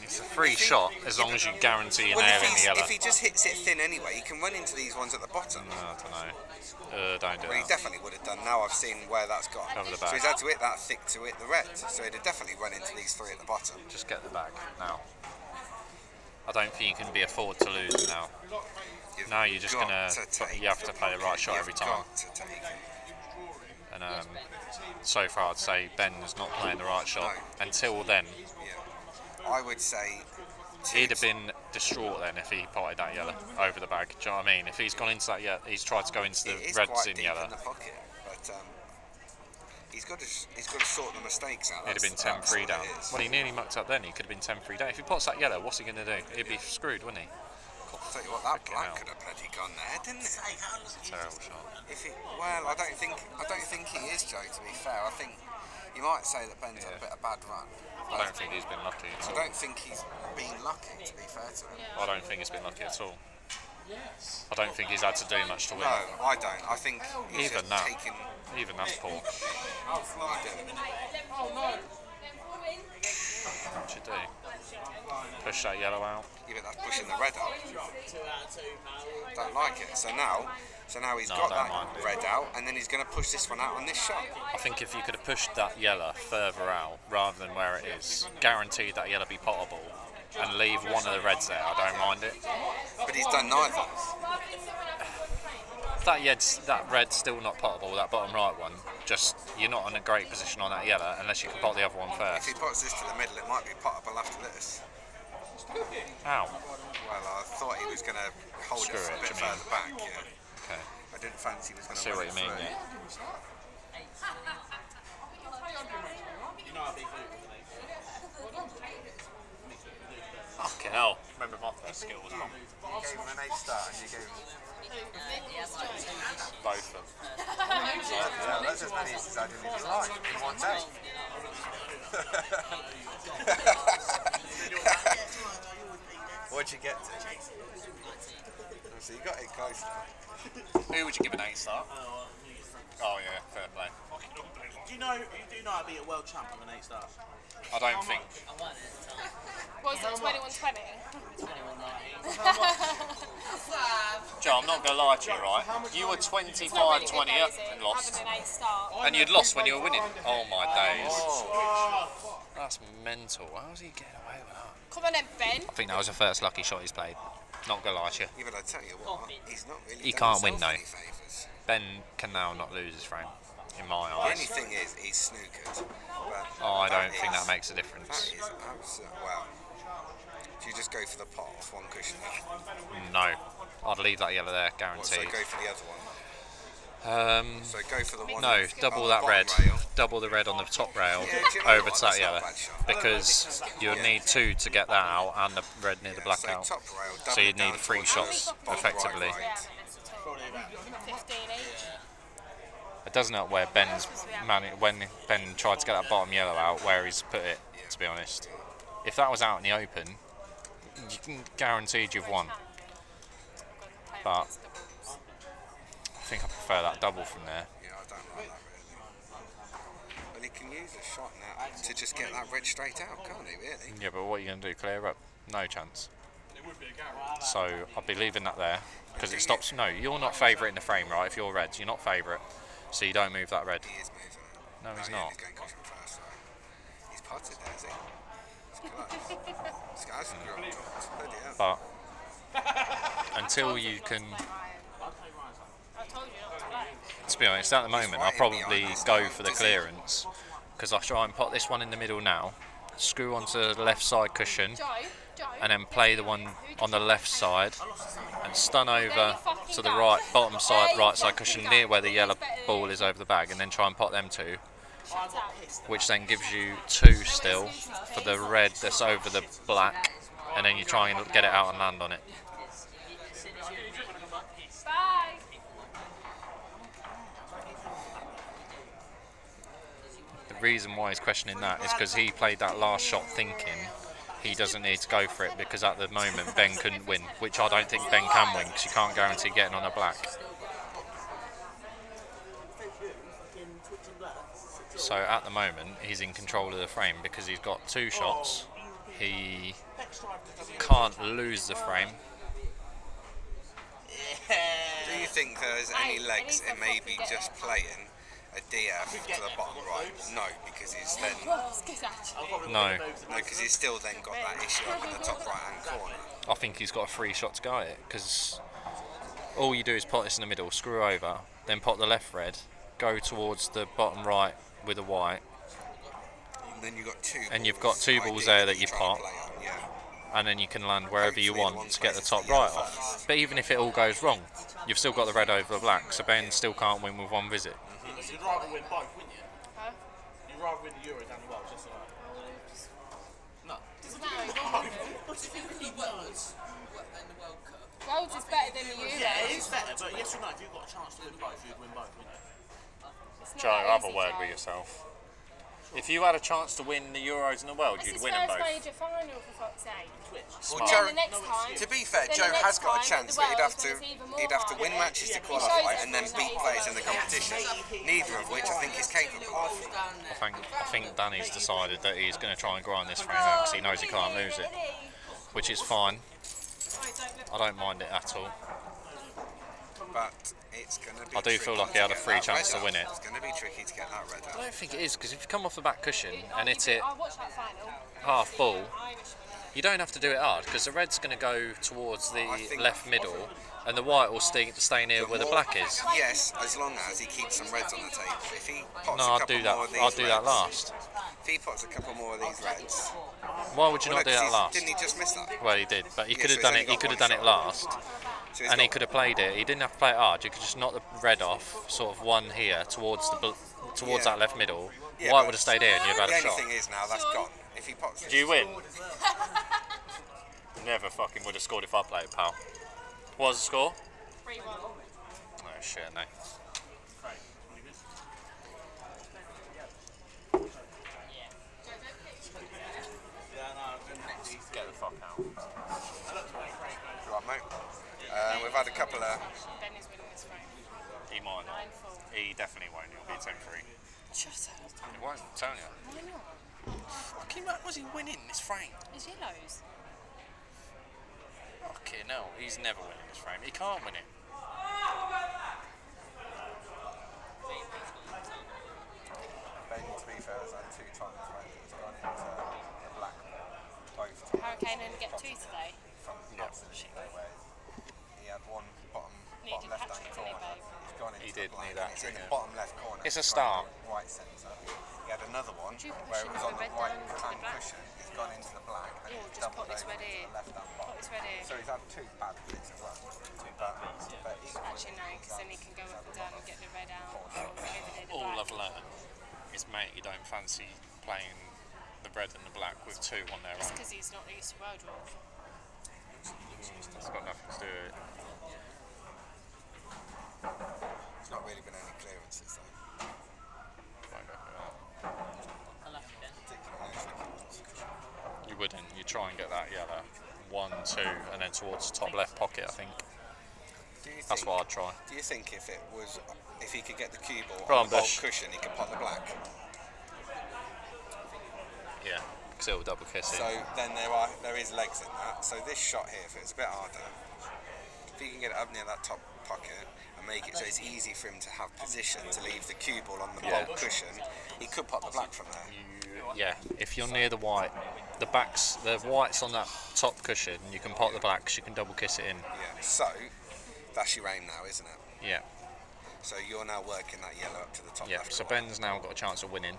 It's a free shot, as long as you guarantee you're nailing the yellow. If he just hits it thin anyway, he can run into these ones at the bottom. No, I don't know. Don't do Well, he that. definitely would have done. Now I've seen where that's gone. Cover the So back. he's had to hit that thick to hit the red. So he'd have definitely run into these three at the bottom. Just get the back now. I don't think you can be afford to lose now. Now you're just gonna. You have to play the right shot every time. Got to take it. And so far, I'd say Ben's not playing the right shot. No. Until then, Yeah. I would say. he'd have been distraught then if he potted that yellow over the bag. Do you know what I mean? If he's gone into that yellow, he's tried to go into the It is reds quite in deep yellow. in the pocket, but he's got to sort the mistakes out. He'd have been That's 10-3 what down. it is. Well, he nearly mucked up then. He could have been 10-3 down. If he pots that yellow, what's he going to do? He'd be screwed, wouldn't he? Tell you what, that Freaking black hell. could have bloody gone there, didn't it? Hey, how lucky is Terrible this? shot. Well, I don't think he is, Joe. To be fair, I think you might say that Ben's had a bit of bad run. I don't think he's been lucky at I all. don't think he's been lucky. To be fair to him. I don't think he's been lucky at all. I don't think he's had to do much to win. No, I don't. I think he's Even just that. taken. Even that's poor. What should do? Push that yellow out. Yeah, but that's pushing the red out. 2 out of 2, pal. Don't like it. So now he's No, I got don't that mind it. red out, and then he's going to push this one out on this shot. I think if you could have pushed that yellow further out rather than where it is, guaranteed that yellow be potable, and leave one of the reds there, I don't mind it. But he's done neither. That red's still not potable, that bottom right one. Just, you're not in a great position on that yellow unless you can pot the other one If first. he puts this to the middle, it might be potable after this. Ow. Well, I thought he was going to hold Screw it a it, bit do you mean? further back. Yeah. Okay. I didn't fancy he was going to See run what it you mean, through. yeah. You know how big Luke is, mate. Fucking hell. Remember my first skill was wrong. You gave him an 8 star and you gave him... He has like 2 this year. Both of them. Yeah, that's as many as I didn't even like in one day. What'd you get to? So you got it close now. Who would you give an 8 star? Oh yeah, fair play. Do you know how to be a world champ with an 8 star? I don't think. I won it at the time. Was it 21-20? 21-19. Joe, I'm not going to lie to you, right? You were 25-20 up and lost. Having an 8 star. And you'd lost when you were winning. Oh my days. That's mental. How's he getting away with that? Come on then, Ben. I think that was the first lucky shot he's played. Not going to lie to you. Yeah, but I tell you what, he's not really He done can't win, himself though. any favours. Ben can now not lose his frame, in my The only eyes. thing is, he's snookered. But Oh, I don't that think is- that makes a That difference. is absolute. Well, do you just go for the pot off one cushion? No. I'd leave that yellow there, What, so guaranteed. go for the other one. So go for the one. No, on double the that bottom red. rail. Double the red on the top rail Yeah, do you know over what? to That's that not a yellow. bad shot. Because you'll need 2 to get that out and the red near the black So out. top rail, So double you'd need down 3 towards shots, the bottom effectively. right, Yeah, right. Probably about 15 each. It doesn't help where when Ben tried to get that bottom yellow out, where he's put it, to be honest. If that was out in the open, you can guaranteed you've won. But I think I prefer that double from there. Yeah, I don't like that really. Well, he can use a shot now to just get that red straight out, can't he, really? Yeah, but what are you going to do? Clear up? No chance. It would be a garage. So I'll be leaving that there because it stops. No, you're not favourite in the frame, right? If you're reds, you're not favourite, so you don't move that red. He is moving it. No, he's yeah, not. He's going cushion first, so he's potted there, is he? It's close. This guy's a good top. Bloody hell. But until you can, I told you not to play. to be honest, at the moment I'll right in probably behind us go now, for the does he? clearance because I'll try and pot this one in the middle now, screw onto the left side cushion, Joe, and then play the one on the left side and stun over to the right bottom side right side cushion near where the yellow ball is over the bag, and then try and pot them two, which then gives you two still for the red that's over the black, and then you try and get it out and land on it. bye. The reason why he's questioning that is because he played that last shot thinking he doesn't need to go for it because at the moment Ben couldn't win, which I don't think Ben can win because you can't guarantee getting on a black. So at the moment he's in control of the frame because he's got two shots. He can't lose the frame. Do you think there's any legs in maybe just playing a DF to the bottom right? No, because he's then No, because he's still then got that issue up in the top right hand corner. I think he's got a free shot to go at it because all you do is pot this in the middle, screw over, then pot the left red, go towards the bottom right with a white, And then you've got two. and you've got two balls there that you try pot, and play on, yeah. and then you can land wherever you Hopefully the want one to get the places top the yellow right off. first. But even if it all goes wrong, you've still got the red over the black, so Ben still can't win with one visit. You'd rather win both, wouldn't you? Huh? You'd rather win the Euros and the World, just like no. Doesn't matter. You want to. What if it really works? What, then the World Cup? Worlds is better than the Euros. Yeah, it is better, but yes or no, if you've got a chance to win both, you'd win both, wouldn't you? It's not Joe, that have a easy, word Joe. with yourself. If you had a chance to win the Euros and the World, It's you'd his win them first both. major final, for fuck's sake. Well, And Joe, then the next time, to be fair, then Joe the has next got a time chance, at but the Worlds, when it's even more he'd have to win harder. matches to He qualify shows and then us beat that players in the competition. Neither of which I think is capable of. I think Danny's decided that he's going to try and grind this frame out because he knows he can't lose it, which is fine. I don't mind it at all. But it's going to be. I do feel like he had a free chance to win it. It's going to be tricky to get that red I out. don't think it is because if you come off the back cushion and hit it I watched that final. half ball, Irish winner. you don't have to do it hard because the red's going to go towards the I think- left middle and the white will stay near where the black is. Yes, as long as he keeps some reds on the table. If he pots No, a I'd couple do that. more of these I'd do that reds- last. If he pots a couple more of these reds, Why would you well, not do no, 'cause that last? didn't he just miss that? Well, he did, but he Yeah, could so have he's done only it. He got could have one done it shot. last, So he's and he got- could have played it. He didn't have to play it hard. You could just knock the red off, sort of one here towards Yeah. that left middle. Yeah, White but would have stayed here, and you'd have The had a only shot. thing is now that's gone. If he pots, Do you win? Never fucking would have scored if I played, pal. What was the score? 3-1. Oh shit, no. Get the fuck out. right, mate. We've had a couple of. Ben is winning this frame. He might not. 9-4. He definitely won't. He'll be 10-3. Shut up. He won't, I'm telling you. Why not? Fucking man, was he winning this frame? It's yellows. Okay, no, he's never winning this frame. He can't win it. Ben, to be fair, has had 2 times when he's gone into the black both times. Hurricane only get 2 today. From absolutely nowhere. He had one bottom Needed left hand hat-trick, didn't he, corner. babe? He's gone into He the did black, need that and it's in the trigger. bottom left corner. It's a He's start. gone Right centre. He had another one Would you push where it him was with on the the red right down to the hand black? cushion. He's gone into the black and Or he's just doubled put this over red to here. the left hand Put bottom. this red here. So he's had 2 bad flicks as well. But equally, Actually, no, because then he can go up and down and get the red out. Or maybe the All black. I've learned is, mate, you don't fancy playing the red and the black with 2 on their It's own. because he's not used to world rules. It's got nothing to do with it. there's not really been any clearances though. Won't go for that. Particularly no tricky ones. You wouldn't. You try and get that yellow. 1 1, 2, and then towards the top left pocket, I think. That's think, what I'd try. Do you think if he could get the cue ball Go on on, the bulk Bush. cushion, he could pot the black? Yeah, because it'll double kiss it. So then there is legs in that. So this shot here, if it's a bit harder, if he can get it up near that top pocket and make it so it's easy for him to have position to leave the cue ball on the bulk cushion, he could pot the black from there. Yeah, if you're near the white, the white's on that top cushion, you can pot the black because you can double kiss it in. Yeah. So that's your aim now, isn't it? Yeah. So you're now working that yellow up to the top Yeah, left. so Ben's now got a chance of winning.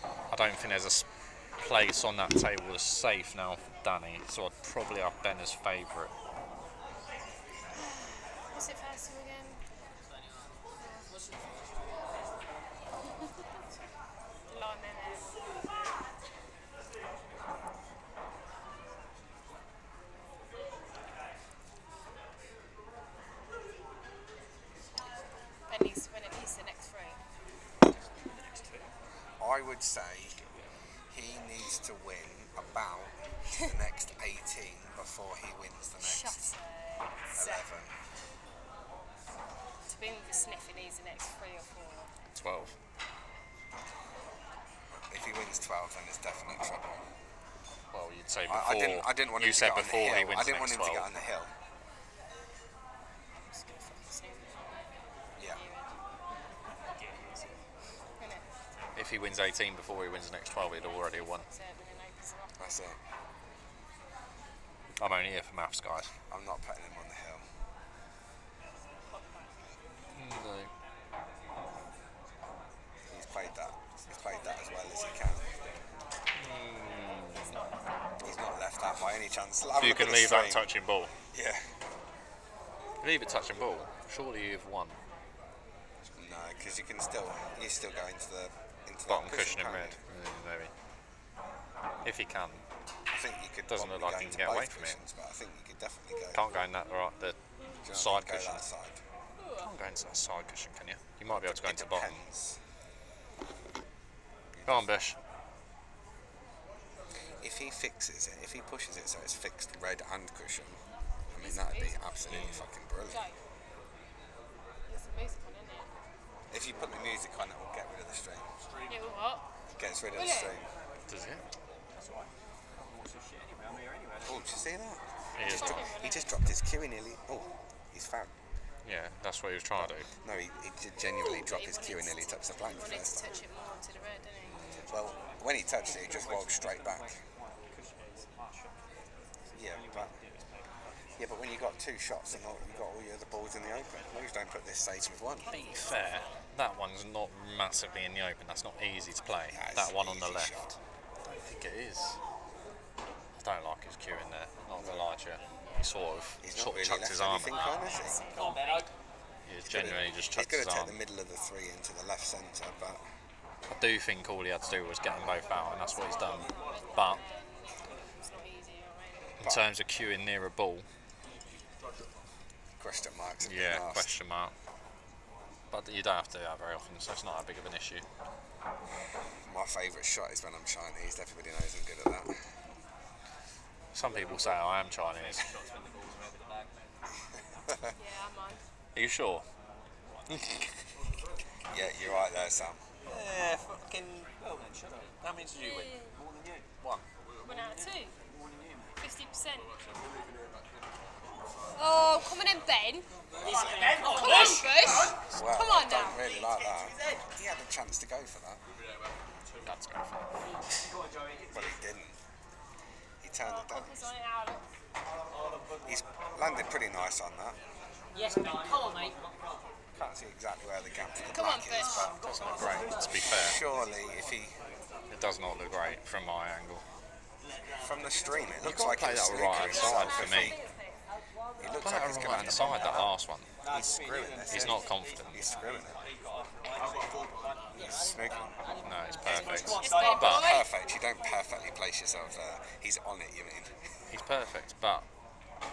I don't think there's a place on that table that's safe now for Danny, so I'd probably have Ben as favourite. What's it first to again? Line there. Ben needs to win at least the next 3. I would say he needs to win about the next 18 before he wins the next 11. To win with a sniff, he needs the next 3 or 4. 12. If he wins 12, then it's definite trouble. Well, you'd say before. I didn't want him you to said get on the before hill. he wins I didn't the want next him to 12. get on the hill. Just gonna fucking snoop it. Yeah. Innit? If he wins 18 before he wins the next 12, he'd already have won. So it opens up. That's it. I'm only here for maths, guys. I'm not putting him on the hill. No. He's played that as well as he can. He's not left that by any chance. Have a You look at can the leave that stream. touching ball. Yeah. Leave it touching ball. Surely you've won. No, because you still go into the Bottom that cushion in can't red. you? Maybe. If he can. I think you could. Doesn't look probably like he go can into get away both from it. cushions, but I think you could definitely go. Can't go in that right, the Do you know side what I mean? Go cushion. that side. Can't go into that side cushion, can you? You might be able to go It into the bottom. depends. Go on, Bush. If he fixes it, if he pushes it so it's fixed red and cushion, I mean that'd be absolutely fucking brilliant. Joe. There's some music on, isn't it? If you put the music on, it will get rid of the stream. Yeah, what? Gets rid of Will the it? stream. Does it? Oh, did you see that? Yeah, He just dropped his cue nearly. Oh, he's found. yeah, that's what he was trying to do. No, he did genuinely drop his cue and nearly touched the black He the wanted to first time. touch it more to the red, didn't he? Well, when he touched it, he just rolled straight back. Yeah, but when you got 2 shots and you got all your other balls in the open, most don't put this safe with 1. To be fair, that one's not massively in the open. That's not easy to play. Yeah, it's That one an on the easy left. shot. I don't think it is. I don't like his cue in there. Not gonna lie to you. He sort of He's not really chucked left his arm. anything on, is he? He's genuinely just He's chucked going his to take arm. the middle of the 3 into the left centre, but I do think all he had to do was get them both out, and that's what he's done. But It's not easy, alright? in terms of cueing near a ball, question marks have been yeah, asked. question mark. But you don't have to do that very often, so it's not that big of an issue. My favourite shot is when I'm Chinese. Everybody knows I'm good at that. Some people say I am Chinese. Yeah, I'm on. Are you sure? Yeah, you're right there, Sam. Yeah, fucking. Well then, shut up. How many did you win? More than you. 1. 1 out of 2. 50%. Oh, come on in, Ben. Come on, Bush. Well, Come on I now. don't really like that. He had a chance to go for that, That's go for it. but he didn't. He turned it down. Focus on it out. He's landed pretty nice on that. Yes, mate. Come on, mate. Can't see exactly where the gap for the Come on, black is, Bush. but Doesn't look great, to be fair. surely if he, It does not look great from my angle. from the stream, it looks can't like play he's that right hand screwing side himself. for me. He looks Play like it he's right going hand to side, that last one. He's screwing this. He's not confident. He's screwing it. He's snooking. No, it's perfect. It's Ben, But boy. Perfect. You don't perfectly place yourself there. He's on it, you mean? he's perfect, but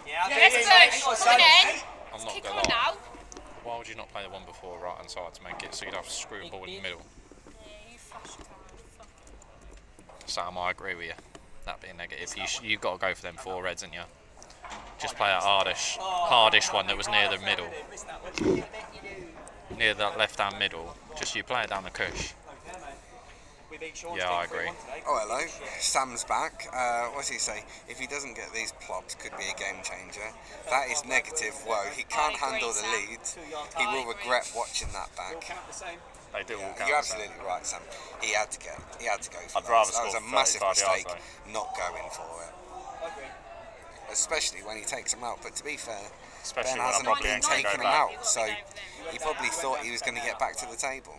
Let's Bush. Come on in. I'm not Kick gonna on lie. now. Why would you not play the one before right hand side to make it so you'd have to screw the ball in the middle? Yeah, you flash card. Fuck. Sam, I agree with you. that being negative. You've got to go for them 4 reds, haven't you? Just play a hardish one that was near the middle. Near that left-hand middle. Just you play it down the cush. Yeah, I agree. Oh, hello. Sam's back. What does he say? If he doesn't get these plops, could be a game changer. That is negative. Whoa, he can't handle the lead. He will regret watching that back. They do all count. You're absolutely right, Sam. He had to go for I'd rather that was a score massive 35 yards, mistake not going for it. Especially when he takes him out. But to be fair, Especially Ben when I hasn't probably been ain't gonna taking go him back. out, so he probably thought he was going to get back to the table.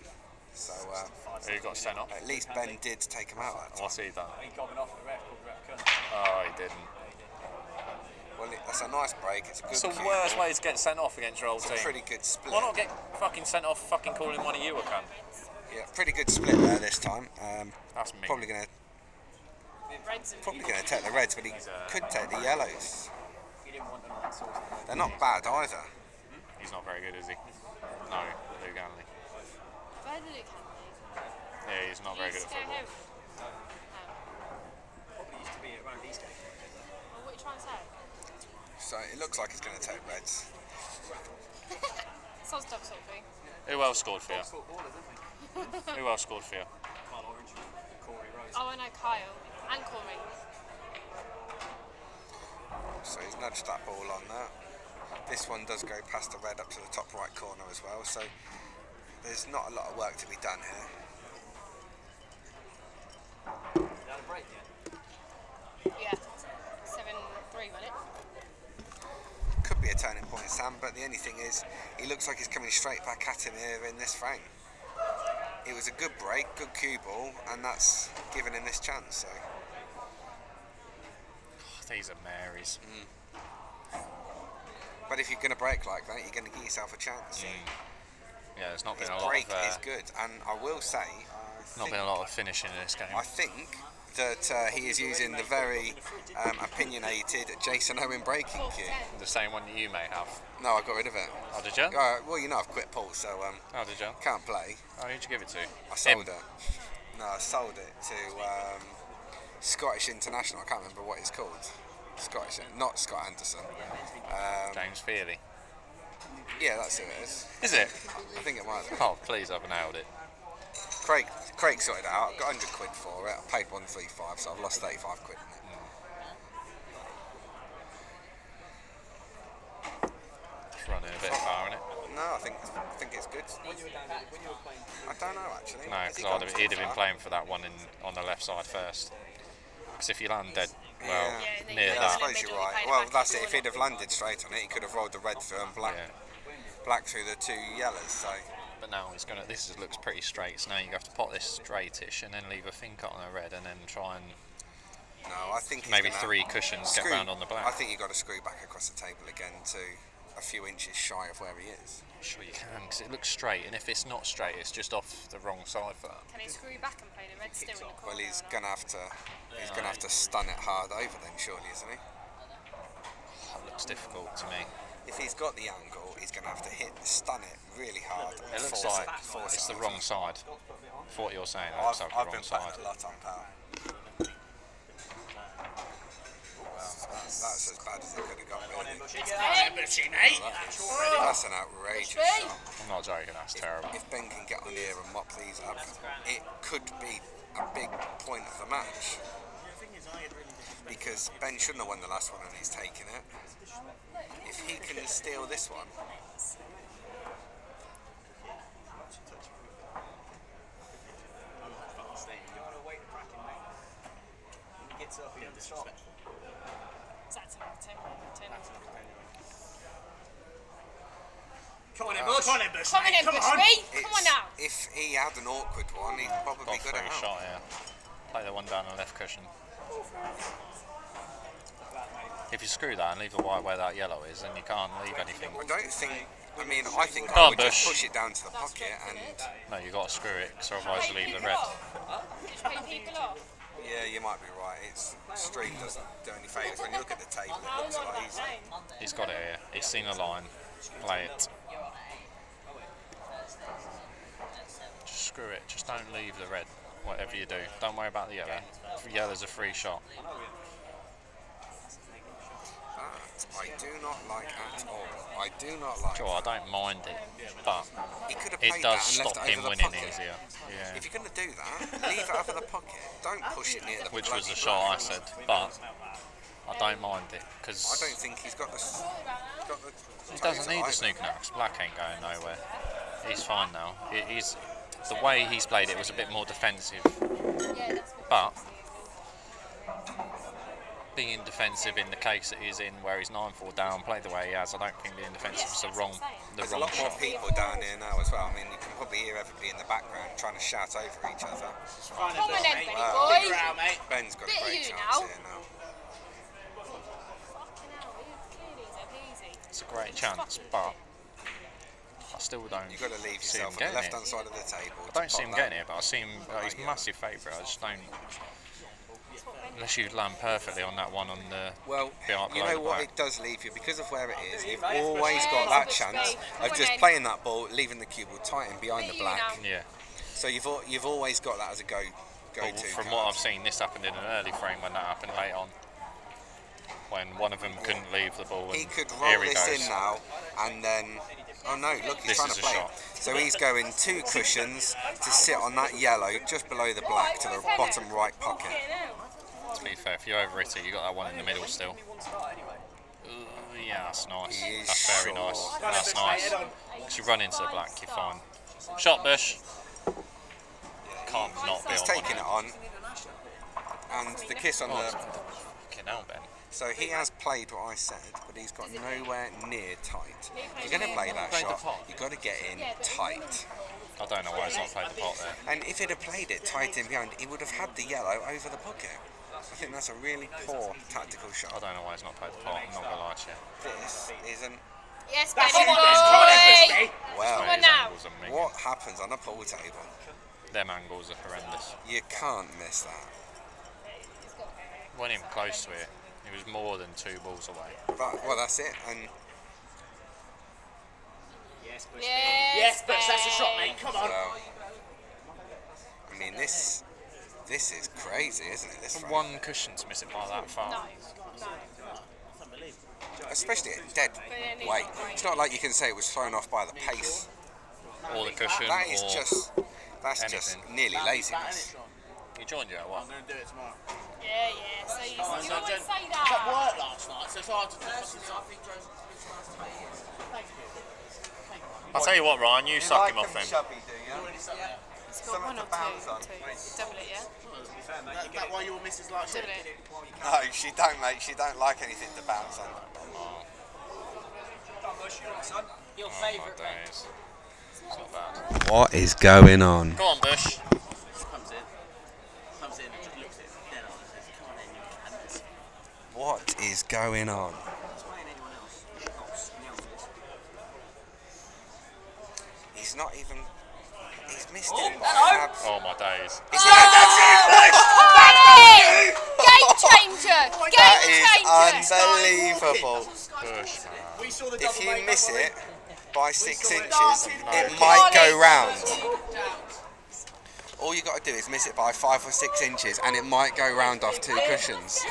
So Who got sent off? at least Ben did take him out that time. What's he done? Oh, he didn't. Well, that's a nice break. It's a good It's the cue worst ball. way to get sent off against your old It's team. a pretty good split. Why not get fucking sent off fucking calling one of you a cunt? Yeah, pretty good split there this time. That's me. Probably going Reds and to take the reds, but he could take the yellows. They're not bad either. He's not very good, is he? No, Lou Ganley. Where did it come from? Yeah, he's not very good at football. Well, what are you trying to say? So it looks like he's going to take reds. Sounds tough sort of thing. Who else scored for you? Who else scored for you? Oh, I know Kyle and Corey. So he's nudged that ball on there. This one does go past the red up to the top right corner as well, so there's not a lot of work to be done here. Yeah. 7-3, wasn't it? Could be a turning point, Sam, but the only thing is, he looks like he's coming straight back at him here in this frame. It was a good break, good cue ball, and that's given him this chance. So These are Marys. but if you're going to break like that, you're going to give yourself a chance. Yeah, there's not His been a lot break of is good, and I will say, not been a lot of finishing in this game. I think that he is using the very opinionated Jason Owen breaking cue. The same one that you may have. No, I got rid of it. Oh, did you? Well, you know I've quit pool, so Oh, did you? can't play. Oh, who'd you give it to? I sold it. No, I sold it to Scottish International. I can't remember what it's called. Scottish, not Scott Anderson. James Feely. Yeah, that's who it is. Is it? I think it might be. Oh, please, I've nailed it. Craig sorted it out. I got 100 quid for it. I paid 135, so I've lost 35 quid in it. It's running a bit far, isn't it? No, I think it's good. I don't know actually. No, Has he because gone too he'd have been far? playing for that one on the left side first. Because if you land dead, well, Yeah. near Yeah, I that, suppose you're right. Well, that's it. If he'd have landed straight on it, he could have rolled the red through and black through the 2 yellows. So but now he's gonna. Looks pretty straight. So now you have to pot this straightish and then leave a thinker on a red and then try and no, I think he's maybe gonna 3 cushions get round on the black. I think you've got to screw back across the table again to a few inches shy of where he is. Sure you can, because it looks straight, and if it's not straight, it's just off the wrong side for that. Can he screw back and play the red still in the corner? Well, he's gonna have to stun it hard over then, surely, isn't he? That looks difficult to me. If he's got the angle, he's gonna have to stun it really hard. and It looks force like force it's it the over. wrong side. For what you're saying, it looks like the I've wrong been playing side. a lot on power. That's as bad as it could have got, really. That's an outrageous shot. I'm not joking, that's terrible. If Ben can get on here and mop these up, it could be a big point of the match. Because Ben shouldn't have won the last one and he's taking it. If he can steal this one, Is that 10? Come on then, Bush. Come on then, Bush. Come on in, Come on. Bushby. Come on now. if he had an awkward one, he'd probably Got good through at shot, yeah. Play the one down the left cushion. If you screw that and leave the white where that yellow is, then you can't leave anything. I don't think. I mean, I think Go I on, would just Bush. push it down to the pocket and No, you've got to screw it, because otherwise you leave the People red. off. Did you pay people off? yeah, you might be right. It's street doesn't do any favours. When you look at the table, it How looks a long lot that easier. game? He's got it here. He's seen a line. Play it. Just screw it. Just don't leave the red. whatever you do. Don't worry about the yellow. Yellow's a free shot. That I do not like at all. I do not like Sure, I don't mind it, but He could have it played does that and left stop it him over the winning pocket. easier. Yeah. If you're going to do that, leave it over the pocket. Don't push it near the Which was bloody the shot I black. said, but I don't mind it I because don't think he's got the. he doesn't need the snooker now. 'Cause Black ain't going nowhere. He's fine now. He's the way he's played it was a bit more defensive, but being defensive in the case that he's in, where he's 9-4 down, play the way he has, I don't think being defensive is the wrong There's a lot more shot. people down here now as well. I mean, you can probably hear everybody in the background trying to shout over each other. Come on then, Benny Wow. boy. Figure out, mate. Ben's got a Bit of great you chance now. here now. Fucking hell, clearly he's easy. It's a great chance, but I still don't You've got to leave see him yourself on the getting left-hand it. side of the table. I don't see him getting it, but I see him. He's massive favourite. I just don't. Unless you land perfectly on that one on the. Well, behind you below know the what black. it does leave you, because of where it is, you've always got that chance of just playing that ball, leaving the cue ball tight and behind the black. Yeah. So you've always got that as a go-to. From what I've seen, this happened in an early frame when that happened late on. When one of them couldn't leave the ball. And He could here roll he this goes. in now, and then. Oh no, look, he's This trying is to a play shot. it. So he's going 2 cushions to sit on that yellow just below the black to the bottom right pocket. To be fair, if you overhit it, you got that one in the middle still. Yeah, that's nice. He is That's very sure. nice. That's nice. If you run into the black, you're fine. Shot, Bush. Can't not be He's on taking it one. on, and the kiss on the. Fucking hell, Ben. So he has played what I said, but he's got nowhere near tight. If you're going to play that Played the shot, pot. you've got to get in tight. I don't know why he's not played the pot there. And if he'd have played it tight in behind, he would have had the yellow over the pocket. I think that's a really poor tactical I shot. don't know why he's not played the pot. I'm not gonna lie to you. This isn't. Yes, That's Benny it, come on then, boy. Bushby. Well, Come on His now. angles are mean. what happens on a pool table? Them angles are horrendous. You can't miss that. Wasn't even close to it. He was more than 2 balls away. But, well, that's it. And Yes, Bush. Yes, Yes, Bush, that's a shot, Ben. mate. Come on. well, I mean, this is crazy, isn't it? This frame? One cushion to miss it by that far. No. Especially at dead weight. It's not like you can say it was thrown off by the pace. Or the cushion, That is or just anything. nearly laziness. he joined you at what? I'm going to do it tomorrow. Yeah. So you always say But that. work last night, so it's hard to do. I'll tell you what, Ryan, you suck him off then. Chubby, do you? It's got one or two. Double it, yeah? That why your missus likes it? Double it. No, she don't, mate. She don't like anything to bounce on. Your Oh my favourite. days. It's not bad. What is going on? Go on, Bush. Comes in, and just looks at it dead on and says, come on in, you can this. What is going on? He's not even. He's missed it by Oh my days. That's it! Benny! Game changer! That Game is changer! unbelievable. Bush, man. We saw the If you miss it by 6 inches, No. it might go round. All you got to do is miss it by 5 or 6 inches, and it might go round off 2 cushions.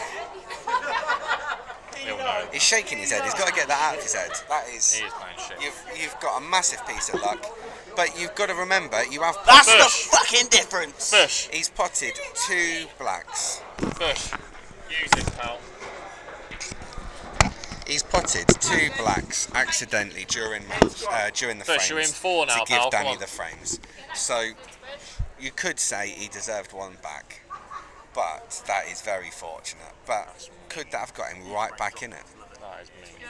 He'll know. He's shaking his head. He's got to get that out of his head. That is. He is playing shit. You've got a massive piece of luck, but you've got to remember you have. That's Bush. the fucking difference. Bush. He's potted 2 blacks. Bush. Use it, pal. He's potted 2 blacks accidentally during the frames. Bush, you're in 4 now, to give pal. Come Danny on. the frames. So you could say he deserved 1 back, but that is very fortunate. But could that have got him right back in it? That is mean.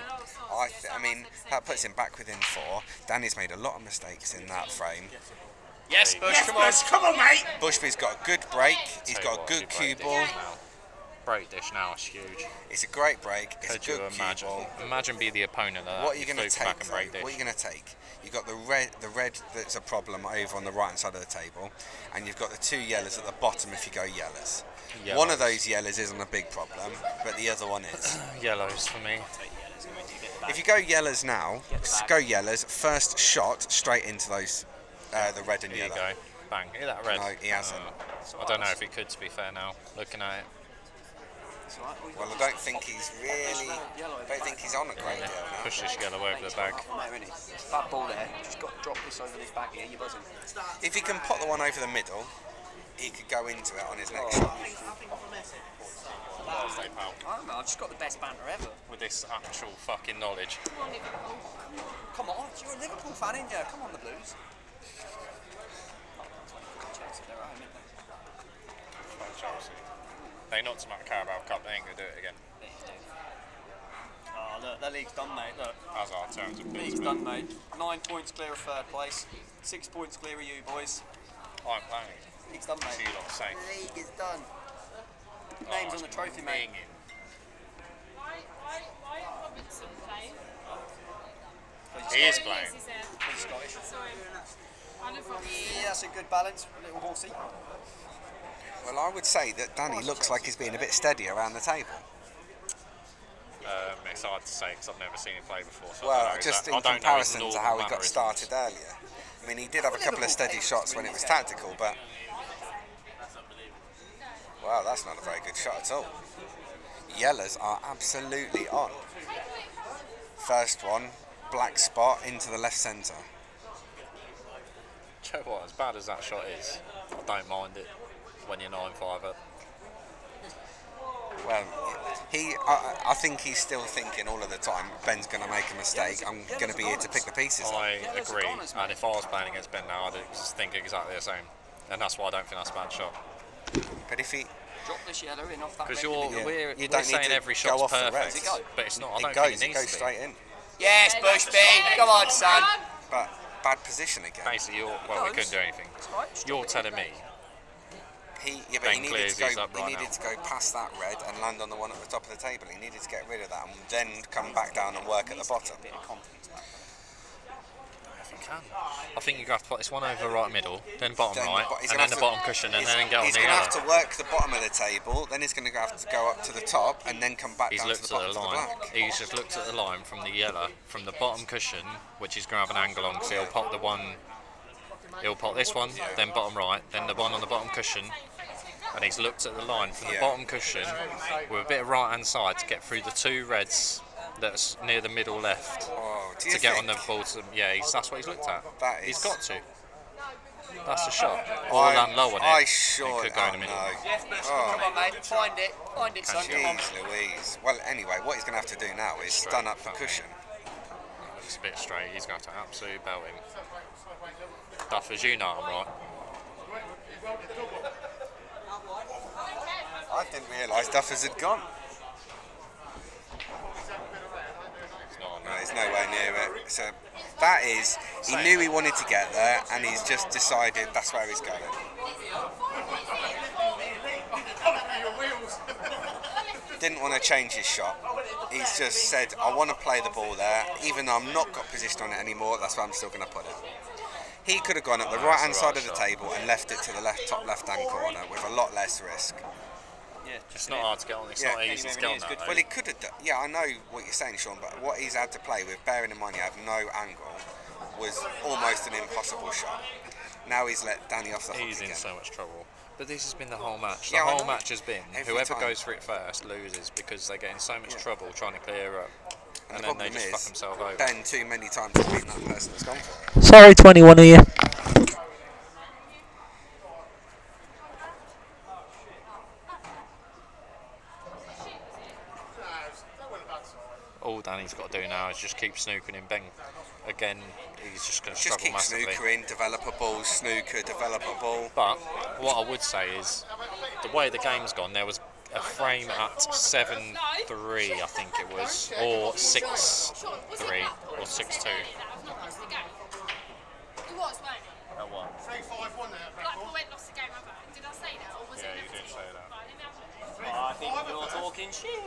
I mean, that puts him back within 4. Danny's made a lot of mistakes in that frame. Yes, Bush, Yes, come on. Bush, come on, mate. Bushby's got a good break. He's Tell you got a what, good you cue break ball. dish now. Break dish now is huge. It's a great break. It's Could a you good cue imagine? ball. Imagine be the opponent of that. What are you going to flew back take? and break Though? dish. What are you going to take? You've got the red that's a problem over on the right hand side of the table, and you've got the 2 yellows at the bottom if you go yellows. Yellows. One of those yellows isn't a big problem, but the other one is. Yellows for me. If you go yellows now, go yellows. First shot straight into those, the red and Here you yellow. go. Bang, hit that red. No, he hasn't. I don't know if he could, to be fair now, looking at it. Well, I don't think he's really. I don't think he's on a great deal now. Push this yellow over the bag. That ball there, just got to drop this over this bag here, you're buzzing. If he can put the one over the middle, he could go into it on his next shot. Thursday, pal. I don't know, I've just got the best banter ever. With this actual fucking knowledge. Come on, you're a Liverpool fan, ain't you? Come on, the Blues. Chelsea, they're at home, aren't they? Fuck Chelsea. They knocked him out of Carabao Cup, they ain't going to do it again. Oh, look, the league's done, mate, look. As our terms of League's business. done, mate. 9 points clear of third place. 6 points clear of you, boys. I'm playing. League's done, mate. See you lot safe. League is done. Name's on the trophy, mate. Why are Robinson playing? He is playing. He's there. He's Scottish. Sorry. I love Robinson. Yeah, that's a good balance. A little horsey. Well, I would say that Danny looks like he's being a bit steady around the table. It's hard to say because I've never seen him play before. So Well, I don't know just his- in I don't know his comparison to normal how he got mannerisms. started earlier. I mean, he did have a couple of steady shots when it was tactical, but... Wow, that's not a very good shot at all. Yellows are absolutely on. First one, black spot into the left centre. Do you know what? As bad as that shot is, I don't mind it when you're 9-5 up. Well, I think he's still thinking all of the time, Ben's going to make a mistake, I'm going to be here to pick the pieces up. I agree, and if I was playing against Ben now, I'd just think exactly the same. And that's why I don't think that's a bad shot. But if he... Drop this yellow in off that Because red. we're You don't need saying to every go shot's off the perfect, reds. but it's not. I It don't goes, think it it needs goes to be. straight in. Yes, Bushby. Come on, son. But bad position again. Basically, well, we couldn't do anything. You're telling me He Ben clears these up right needed now. to go past that red and land on the one at the top of the table. He needed to get rid of that and then come back down and work at the bottom. Bit of confidence back. I think you have to put this one over right middle, then bottom Then right, he's and gonna then the have to- bottom cushion, and then get on He's the going to yellow. have to work the bottom of the table, then he's going to have to go up to the top and then come back He's down to looked the at bottom the to the line. black. He's just looked at the line from the yellow, from the bottom cushion, which he's going to have an angle on, because he'll pop the one. He'll pop this one, then bottom right, then the one on the bottom cushion, and he's looked at the line from the Yeah. bottom cushion with a bit of right hand side to get through the two reds that's near the middle left Oh, do you to get think on the bottom. Yeah, that's what he's looked at. that He's is- got to. That's the shot. Or land low on it. I sure It could go in the oh, middle. no. Yes, Bushby. Oh. Come on, mate. Find it. Find it, son. Come on. Jeez Louise. Well, anyway, what he's going to have to do now is stun up the cushion. Looks a bit straight. He's going to have to absolutely belt him. Duffers, you know I'm right. I didn't realise Duffers had gone. It's not on No, there. he's nowhere near it. So that is, he knew he wanted to get there, and he's just decided that's where he's going. Didn't want to change his shot. He's just said, I want to play the ball there, even though I'm not got position on it anymore. That's where I'm still going to put it. He could have gone up the right hand side of the table and left it to the top left hand corner with a lot less risk. Yeah, It's not hard to get on. It's Yeah, not easy to get on that. Well, he could have done. Yeah, I know what you're saying, Sean, but what he's had to play with, bearing in mind he had no angle, was almost an impossible shot. Now he's let Danny off the hook He's in again. so much trouble. But this has been the whole match. Yeah, The I whole know. match has been Every whoever time. goes for it first loses because they get in so much trouble trying to clear up. And the then they problem just is, fuck themselves over. Ben too many times has been that person that's gone for it. Sorry, 21 of you. All Danny's got to do now is just keep snookering him. Ben, again, he's just going to Just struggle keep massively. snookering, develop a ball, snooker, develop a ball. But what I would say is, the way the game's gone, there was a frame at 7-3, I think it was, or 6-3, or 6-2. It was, wasn't it? At what? 3-5-1 there. Blackpool went lost the game, haven't I? Did I say that? Or was Yeah, it you did say that. Right, let me have a look. I think you're talking shit.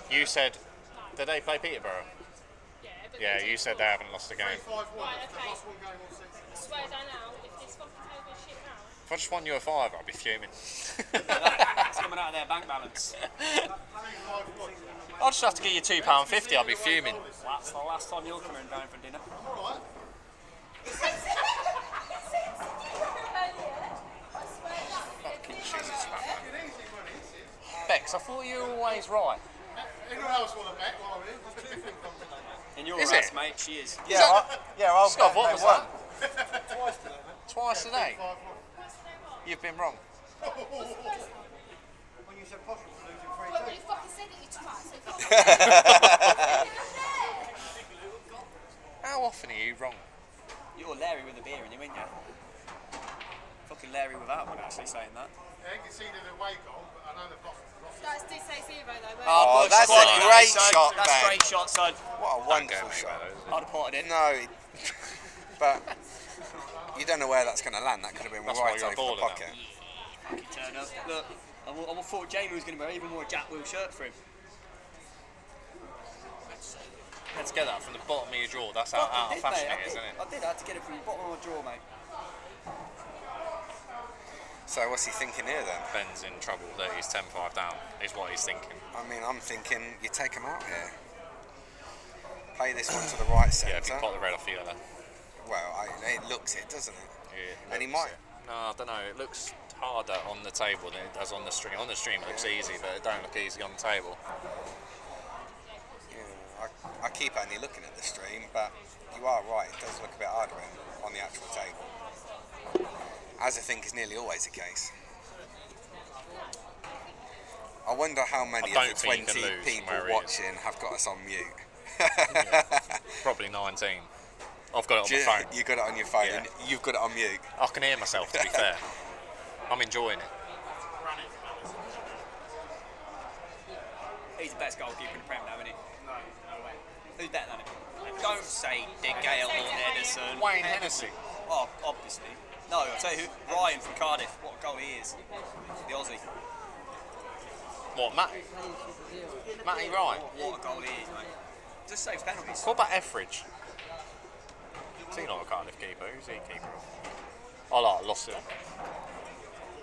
You said, did they play Peterborough? Yeah, but Yeah, you said they haven't lost a game. Right, okay. I swear down now, if this fucking table is shit now. If I just won you a fiver, I'd be fuming. It's coming out of their bank balance. I'll just have to give you £2.50, I'll be fuming. That's the last time you're coming down for dinner. Bex, I thought you were always right. Anyone else want to bet while I'm in? In your Is ass, it? mate, she is. I'll Scott, bet what they was won. that? Twice today, man. Twice today? 5-1. You've been wrong. When you said possible, losing 3-2. Well, you fucking said it, you twat. So How often are you wrong? You're Larry with a beer in you, ain't you? Fucking Larry without one, actually, saying that. They conceded a away goal, but I know they've lost. That's did say zero though. weren't Oh, it? that's Quite a nice, great son. shot, That's Ben. a great shot, son. What a wonderful shot. I'd have potted it. No, but you don't know where that's going to land. That could have been That's right why you're over the balling pocket. Fucking turn up. Look, I thought Jamie was going to wear even more Jack Will shirt for him. Let's get that from the bottom of your drawer. That's how out of fashion it is, isn't it? I did. I had to get it from the bottom of my drawer, mate. So what's he thinking here then? Ben's in trouble that he's 10-5 down, is what he's thinking. I mean, I'm thinking you take him out here. Play this one to the right Yeah, if you centre. pot the red off the yellow. Well, it looks it, doesn't it? Yeah, And he looks might- it. No, I don't know. It looks harder on the table than it does on the stream. On the stream it looks easy, but it don't look easy on the table. Yeah, I keep only looking at the stream, but you are right. It does look a bit harder on the actual table. As I think is nearly always the case. I wonder how many I of don't the think you 20 can lose people from where he is. watching have got us on mute. Probably 19. I've got it on my phone. You got it on your phone. Yeah. And you've got it on mute. I can hear myself, to be fair. I'm enjoying it. He's the best goalkeeper in the Prem now, isn't he? No way. Who's better than him? Don't say De Gea or Ederson. Wayne Hennessy. Oh, obviously. No, I'll tell you who. Ryan from Cardiff. What a goal he is. The Aussie. What, Matty? Matty Ryan? What a goal he is, mate. Just saves penalties. What about Etheridge? Is he not a Cardiff keeper? Who's he keeper of? I like Lossell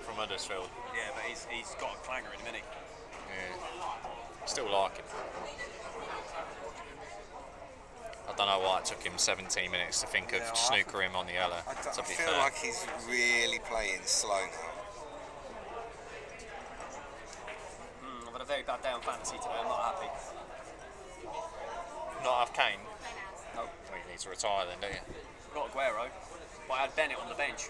from Huddersfield. Yeah, but he's got a clanger in him, isn't he? Yeah. Still like him. I don't know why it took him 17 minutes to think of Yeah, snooker him on the yellow, I to be feel fair. like he's really playing slow now. I've had a very bad day on fantasy today. I'm not happy. Not have Kane? No. Well, you need to retire then, don't you? Got Aguero, but I had Bennett on the bench.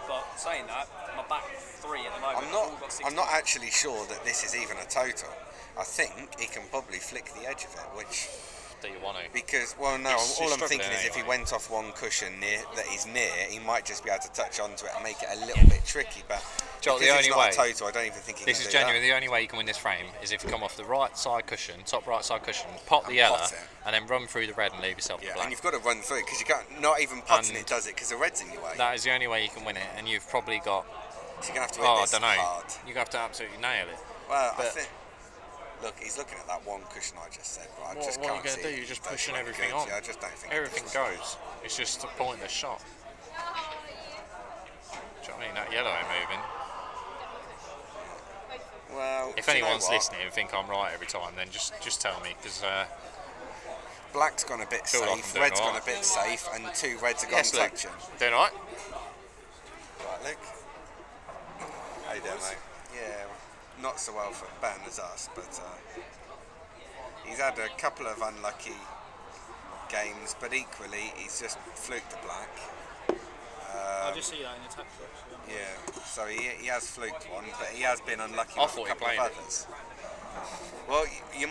But saying that, my back three at the moment. I'm have all got 6 not points. actually sure that this is even a total. I think he can probably flick the edge of it, which Do you want to? because well no, He's all I'm struggling thinking is if he anyway. went off one cushion near that he's near, he might just be able to touch onto it and make it a little bit tricky. But Joel, because the it's only not way- a total, I don't even think he This can is do genuinely that. the only way you can win this frame is if you come off the right side cushion, top right side cushion, pot the And yellow, pot it. and then run through the red and leave yourself Yeah, the black. and you've got to run through because you can't. Not even potting And it does it because the red's in your way. That is the only way you can win it, and you've probably got. So you're gonna have to hit Oh, I this don't know. hard. You have to absolutely nail it. Well, I But- think. Look, he's looking at that one cushion I just said, but I What, just what are you can't going see. to do? You're just those pushing really everything good. on. Yeah, I just don't think Everything it goes. It's just a pointless shot. Do you know what I mean? That yellow ain't moving. Well, If do you know anyone's what? listening and think I'm right every time, then just tell me, because Black's gone a bit Feel like I'm safe, doing red's gone alright. a bit safe, and two reds have gone yes, Luke. touching. Doing all right? Right, Luke. How you doing, mate? Yeah, not so well for Ben as us, but he's had a couple of unlucky games, but equally he's just fluked the Black. I just see that in the tax box. Yeah, so he has fluked one, but he has been unlucky I with thought a he couple of played it. others. Well, you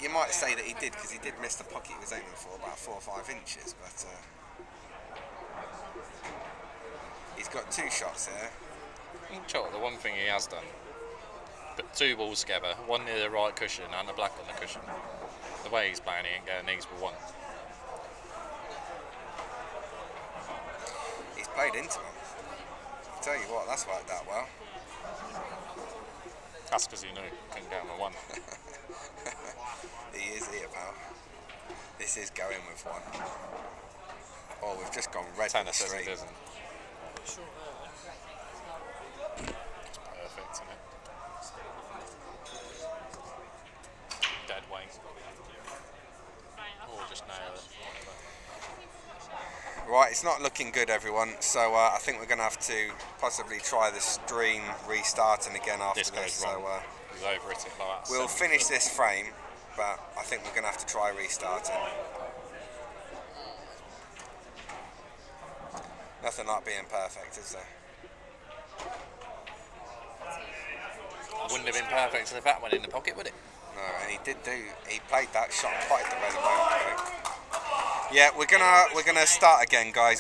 might say that he did because he did miss the pocket he was aiming for about 4 or 5 inches, but he's got 2 shots there. Sure, the one thing he has done, put 2 balls together, one near the right cushion and the black on the cushion. The way he's playing, he ain't getting these but one. He's played into him. I tell you what, that's worked out well. That's because he knew couldn't get him a one. He is here, pal. This is going with one. Oh, we've just gone red on Tanner the says he street. doesn't. It's perfect, isn't it? Dead weight. Or just nail it. Whatever. Right, it's not looking good, everyone. So I think we're going to have to possibly try the stream restarting again after This goes So wrong. He's over it like that. we'll finish this frame, but I think we're going to have to try restarting. Nothing like being perfect, is there? Wouldn't have been perfect if that went in the pocket, would it? No, and he played that shot quite the right amount, I think. Yeah, we're gonna start again, guys.